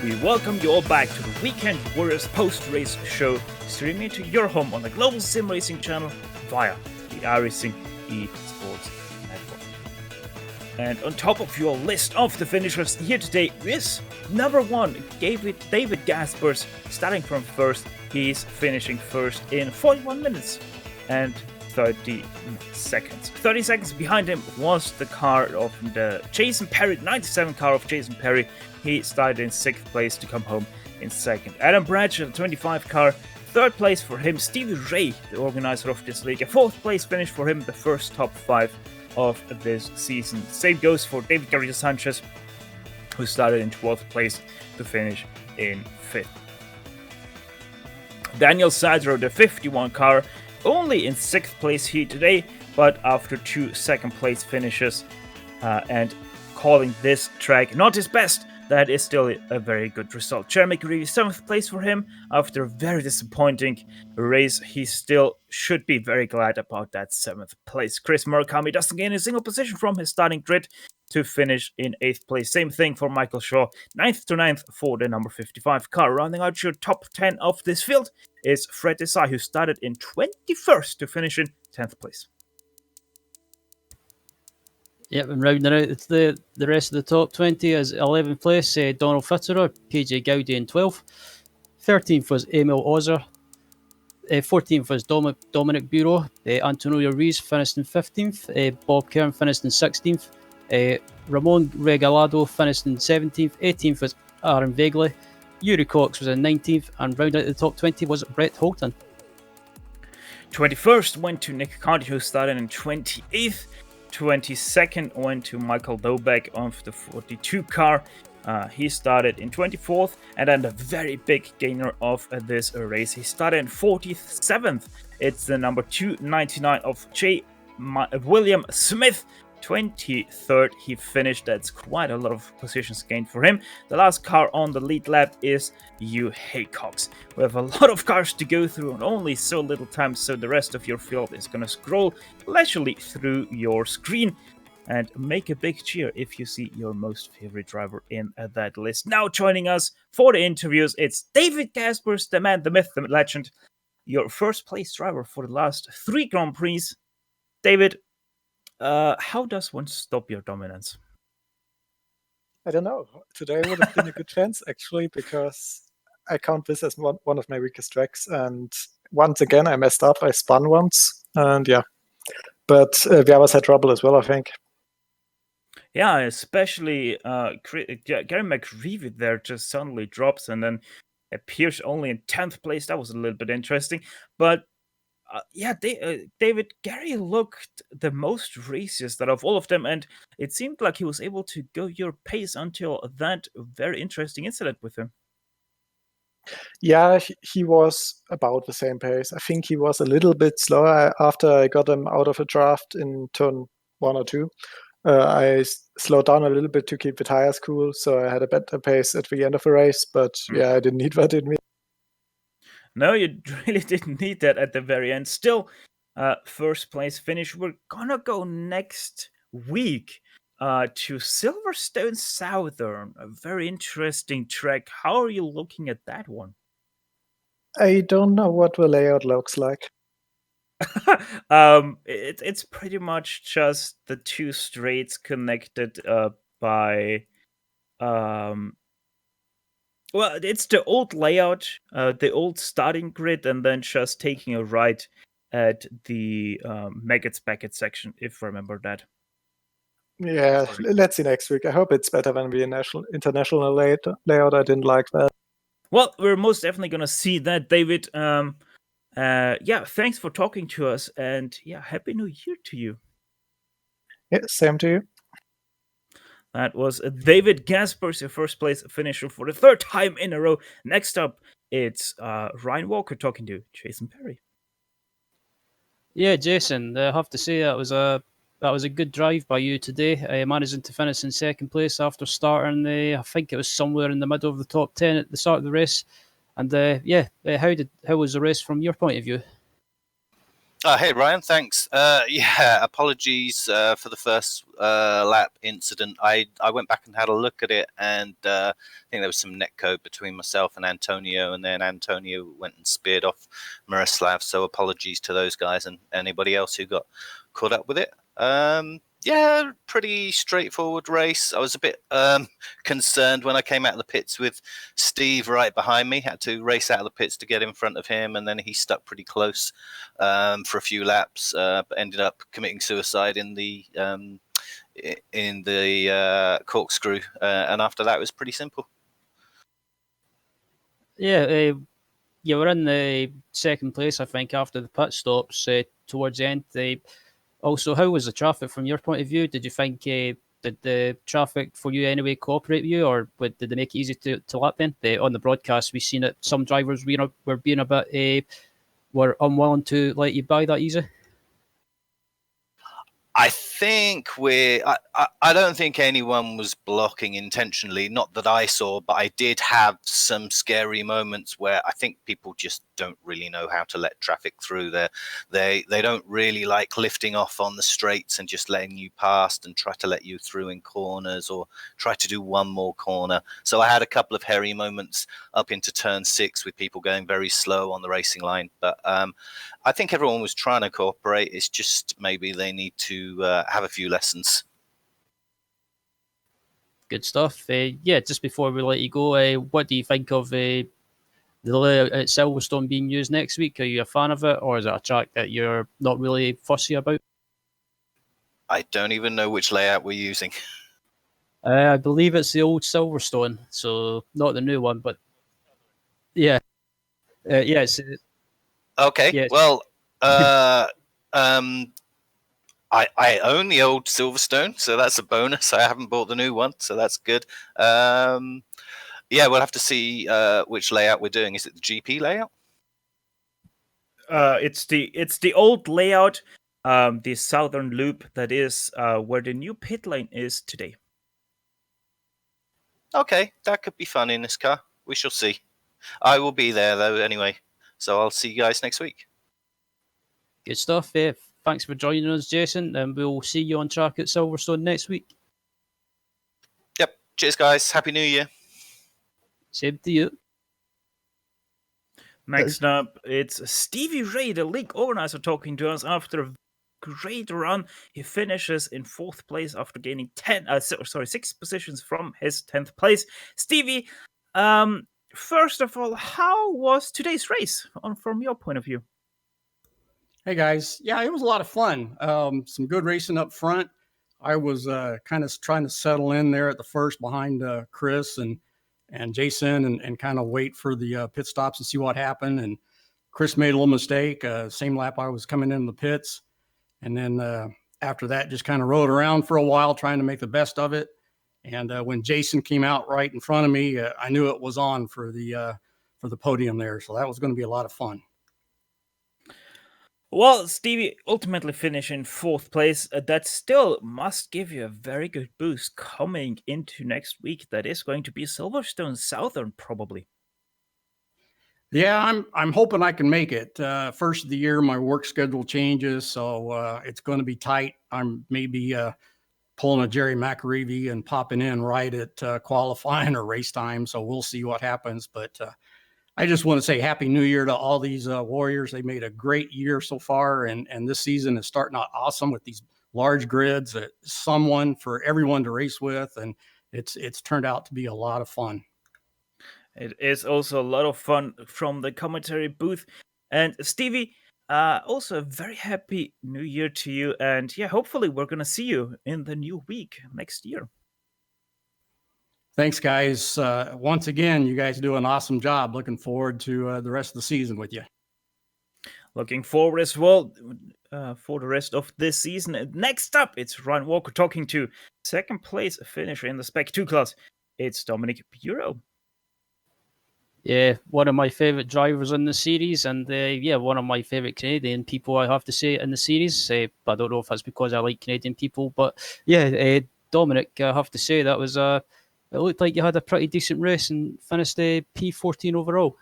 We welcome you all back to the Weekend Warriors post-race show, streaming to your home on the Global SimRacing Channel via the iRacing eSports Network. And on top of your list of the finishers here today is number 1, David Gaspers, starting from first. He's finishing first in 41 minutes and 30 seconds. 30 seconds behind him was the car of the Jason Perry, 97 car of Jason Perry. He started in 6th place to come home in 2nd. Adam Bradshaw, the 25 car, 3rd place for him. Stevie Ray, the organizer of this league, a 4th place finish for him, the first top 5 of this season. Same goes for David Garrido Sanchez, who started in 12th place to finish in 5th. Daniel Sadro, the 51 car, only in 6th place here today, but after 2 2nd place finishes and calling this track not his best, that is still a very good result. Jeremy Greavy, 7th place for him. After a very disappointing race, he still should be very glad about that 7th place. Chris Murakami doesn't gain a single position from his starting grid to finish in 8th place. Same thing for Michael Shaw, 9th to 9th for the number 55 car. Rounding out your top 10 of this field is Fred Desai, who started in 21st to finish in 10th place. Yep, and rounding out it's the rest of the top 20 is 11th place, Donald Fitterer, PJ Gowdy in 12th. 13th was Emil Ozer. 14th was Dominic Bureau. Antonio Ruiz finished in 15th. Bob Kern finished in 16th. Ramon Regalado finished in 17th. 18th was Aaron Vegley. Yuri Cox was in 19th. And round out the top 20 was Brett Holton. 21st went to Nick Conti, who started in 28th. 22nd went to Michael Dobeck of the 42 car. He started in 24th, and then the very big gainer of this race, he started in 47th. It's the number 299 of William Smith. 23rd he finished. That's quite a lot of positions gained for him. The last car on the lead lap is Hugh Haycox. We have a lot of cars to go through and only so little time, so the rest of your field is gonna scroll leisurely through your screen and make a big cheer if you see your most favorite driver in that list. Now joining us for the interviews, it's David Gaspers, the man, the myth, the legend, your first place driver for the last 3 Grand Prix. David, how does one stop your dominance? I don't know. Today would have been a good chance, actually, because I count this as one of my weakest tracks. And once again, I messed up. I spun once. And yeah. But the others had trouble as well, I think. Yeah, especially Gary McReevy there just suddenly drops and then appears only in 10th place. That was a little bit interesting. But David, Gary looked the most racist out of all of them, and it seemed like he was able to go your pace until that very interesting incident with him. Yeah, he was about the same pace. I think he was a little bit slower after I got him out of a draft in turn 1 or 2. I slowed down a little bit to keep the tires cool, so I had a better pace at the end of the race, but yeah, I didn't need that in me. No, you really didn't need that at the very end. Still, first place finish. We're gonna go next week to Silverstone Southern, a very interesting track. How are you looking at that one? I don't know what the layout looks like. It's pretty much just the 2 straights connected by well, it's the old layout, the old starting grid, and then just taking a right at the Maggots Beckett section, if I remember that. Yeah, let's see next week. I hope it's better than the international layout. I didn't like that. Well, we're most definitely gonna see that, David. Yeah, thanks for talking to us, and yeah, Happy New Year to you. Yeah, same to you. That was David Gaspers, your first place finisher for the 3rd time in a row. Next up, it's Ryan Walker talking to Jason Perry. Yeah, Jason, I have to say that was a good drive by you today, managing to finish in 2nd place after starting. I think it was somewhere in the middle of the top 10 at the start of the race. And how was the race from your point of view? Hey Ryan, thanks. Yeah, apologies for the first lap incident. I went back and had a look at it, and I think there was some netcode between myself and Antonio, and then Antonio went and speared off Miroslav. So apologies to those guys and anybody else who got caught up with it. Yeah, pretty straightforward race. I was a bit concerned when I came out of the pits with Steve right behind me. Had to race out of the pits to get in front of him, and then he stuck pretty close for a few laps, but ended up committing suicide in the corkscrew. And after that, it was pretty simple. Yeah, you were in the 2nd place, I think, after the pit stops towards the end. Also, how was the traffic from your point of view? Did you think did the traffic for you anyway cooperate with you, or did they make it easy to lap then? On the broadcast, we've seen that some drivers were being a bit were unwilling to let you by that easy. I think I don't think anyone was blocking intentionally, not that I saw, but I did have some scary moments where I think people just don't really know how to let traffic through there. They don't really like lifting off on the straights and just letting you past and try to let you through in corners or try to do one more corner. So I had a couple of hairy moments up into turn 6 with people going very slow on the racing line. But I think everyone was trying to cooperate. It's just maybe they need to have a few lessons. Good stuff. Yeah, just before we let you go, what do you think of the layout at Silverstone being used next week? Are you a fan of it, or is it a track that you're not really fussy about? I don't even know which layout we're using. I believe it's the old Silverstone, so not the new one, but yeah, yes, Okay, yes. well, I own the old Silverstone, so that's a bonus. I haven't bought the new one, so that's good. Yeah, we'll have to see which layout we're doing. Is it the GP layout? It's the old layout, the southern loop that is where the new pit lane is today. Okay, that could be fun in this car. We shall see. I will be there though anyway, so I'll see you guys next week. Good stuff. Thanks for joining us, Jason, and we'll see you on track at Silverstone next week. Yep. Cheers, guys. Happy New Year. Same to you. Next up, it's Stevie Ray, the league organizer, talking to us after a great run. He finishes in 4th place after gaining 6 positions from his 10th place. Stevie, first of all, how was today's race from your point of view? Hey guys, yeah, it was a lot of fun. Some good racing up front. I was kind of trying to settle in there at the first behind Chris and Jason and kind of wait for the pit stops and see what happened. And Chris made a little mistake. Same lap I was coming in the pits. And then after that, just kind of rode around for a while trying to make the best of it. And when Jason came out right in front of me, I knew it was on for the podium there. So that was going to be a lot of fun. Well, Stevie ultimately finished in 4th place. That still must give you a very good boost coming into next week. That is going to be Silverstone Southern, probably. Yeah, I'm hoping I can make it. First of the year, my work schedule changes, so it's going to be tight. I'm maybe pulling a Jerry McAreevy and popping in right at qualifying or race time. So we'll see what happens. But I just want to say Happy New Year to all these Warriors. They made a great year so far, and this season is starting out awesome with these large grids. Someone for everyone to race with, and it's turned out to be a lot of fun. It is also a lot of fun from the commentary booth. And Stevie, also a very happy new year to you. And yeah, hopefully we're going to see you in the new week next year. Thanks, guys. Once again, you guys do an awesome job. Looking forward to the rest of the season with you. Looking forward as well for the rest of this season. Next up, it's Ryan Walker talking to 2nd place finisher in the Spec 2 class. It's Dominic Bureau. Yeah, one of my favorite drivers in the series, and one of my favorite Canadian people, I have to say, in the series. I don't know if that's because I like Canadian people, but yeah, Dominic, I have to say that was it looked like you had a pretty decent race and finished P14 overall.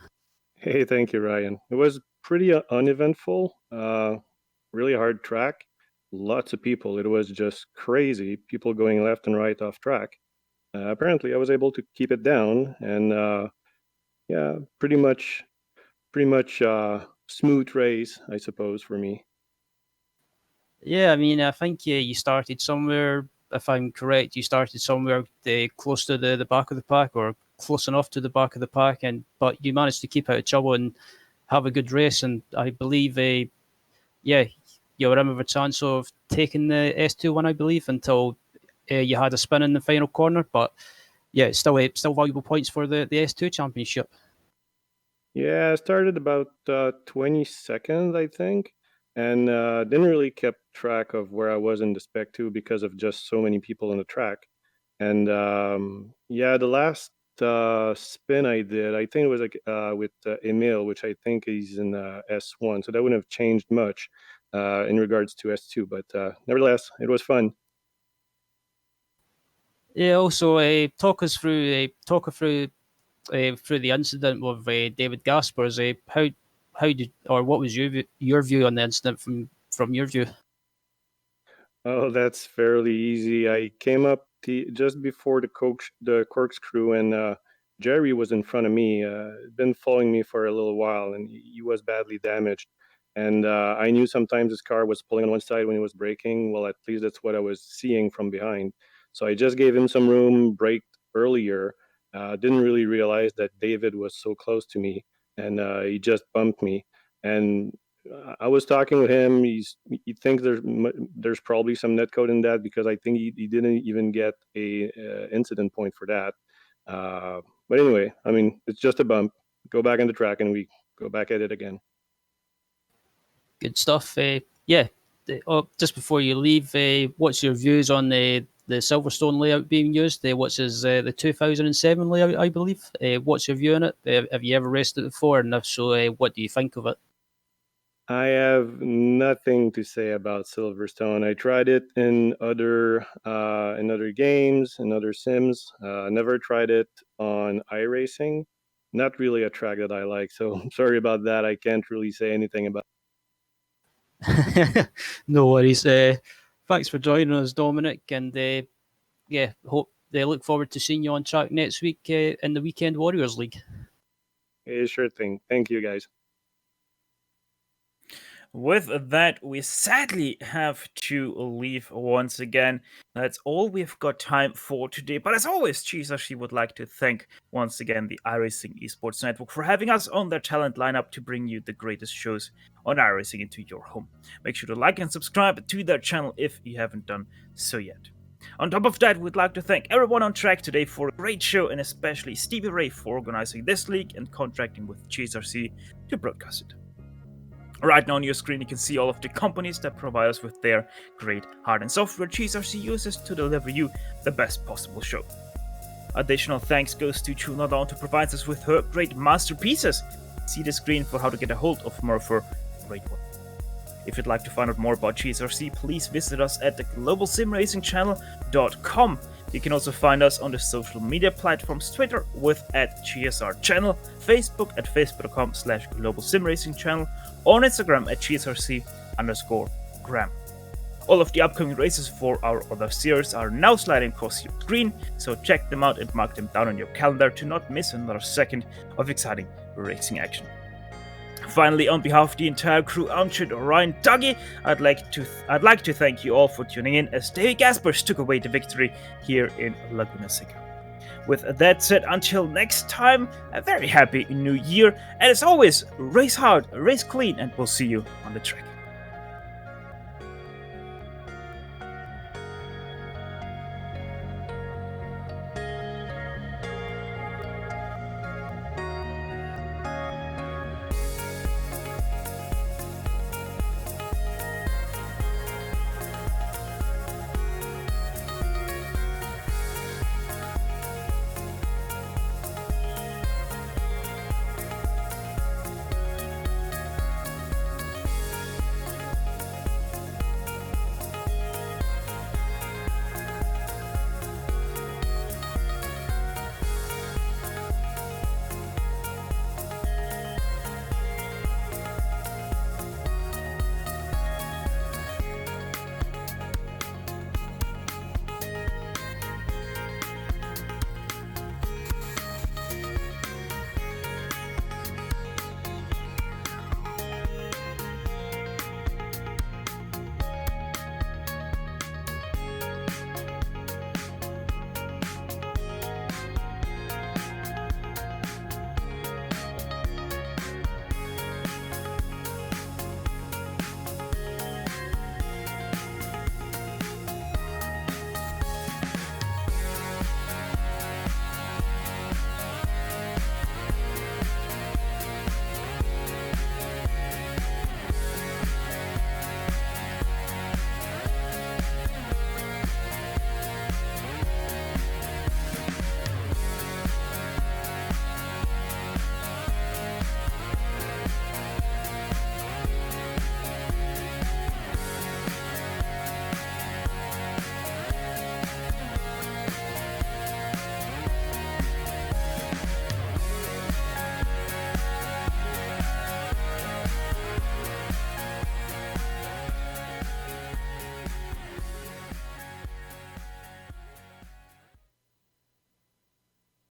Hey, thank you, Ryan. It was pretty uneventful, really hard track, lots of people. It was just crazy, people going left and right off track. Apparently, I was able to keep it down, and yeah, pretty much smooth race, I suppose, for me. Yeah, I mean, I think you started somewhere, if I'm correct, you started somewhere close to the back of the pack or close enough to the back of the pack, but you managed to keep out of trouble and have a good race. And I believe, you were in with a chance of taking the S2 one, I believe, until you had a spin in the final corner. But yeah, it's still valuable points for the S2 championship. Yeah, I started about 22nd, I think, and didn't really kept track of where I was in the Spec 2 because of just so many people on the track. And yeah, the last spin I did, I think it was like with Emil, which I think he's in S1, so that wouldn't have changed much in regards to S2. But nevertheless, it was fun. Yeah. Also, talk us through the incident with David Gaspers. What was your view on the incident from your view? Oh, that's fairly easy. I came up just before the corkscrew, and Jerry was in front of me. Been following me for a little while, and he was badly damaged. And I knew sometimes his car was pulling on one side when he was braking. Well, at least that's what I was seeing from behind. So I just gave him some room, braked earlier. Didn't really realize that David was so close to me. and he just bumped me. And I was talking with him. He thinks there's probably some netcode in that, because I think he didn't even get a incident point for that. But anyway, I mean, it's just a bump. Go back on the track and we go back at it again. Good stuff. Just before you leave, what's your views on the Silverstone layout being used? What's the 2007 layout, I believe? What's your view on it? Have you ever raced it before? And if so, what do you think of it? I have nothing to say about Silverstone. I tried it in other games, in other sims. Never tried it on iRacing. Not really a track that I like. So I'm sorry about that. I can't really say anything about it. No worries. Thanks for joining us, Dominic. And hope they look forward to seeing you on track next week in the Weekend Warriors League. Yeah, sure thing. Thank you, guys. With that, we sadly have to leave once again. That's all we've got time for today. But as always, GSRC would like to thank once again the iRacing Esports Network for having us on their talent lineup to bring you the greatest shows on iRacing into your home. Make sure to like and subscribe to their channel if you haven't done so yet. On top of that, we'd like to thank everyone on track today for a great show, and especially Stevie Ray for organizing this league and contracting with GSRC to broadcast it. Right now on your screen, you can see all of the companies that provide us with their great hardware and software GSRC uses to deliver you the best possible show. Additional thanks goes to Chunadon to provide us with her great masterpieces. See the screen for how to get a hold of more of her great one. If you'd like to find out more about GSRC, please visit us at the Global SimRacing Channel.com. You can also find us on the social media platforms, Twitter with @GSR Channel, Facebook at facebook.com/Global SimRacing Channel, on Instagram at GSRC_Gram. All of the upcoming races for our other series are now sliding across your screen, so check them out and mark them down on your calendar to not miss another second of exciting racing action. Finally, on behalf of the entire crew, I'm Ryan Dougie. I'd like to thank you all for tuning in as Davey Gaspers took away the victory here in Laguna Seca. With that said, until next time, a very happy new year, and as always, race hard, race clean, and we'll see you on the track.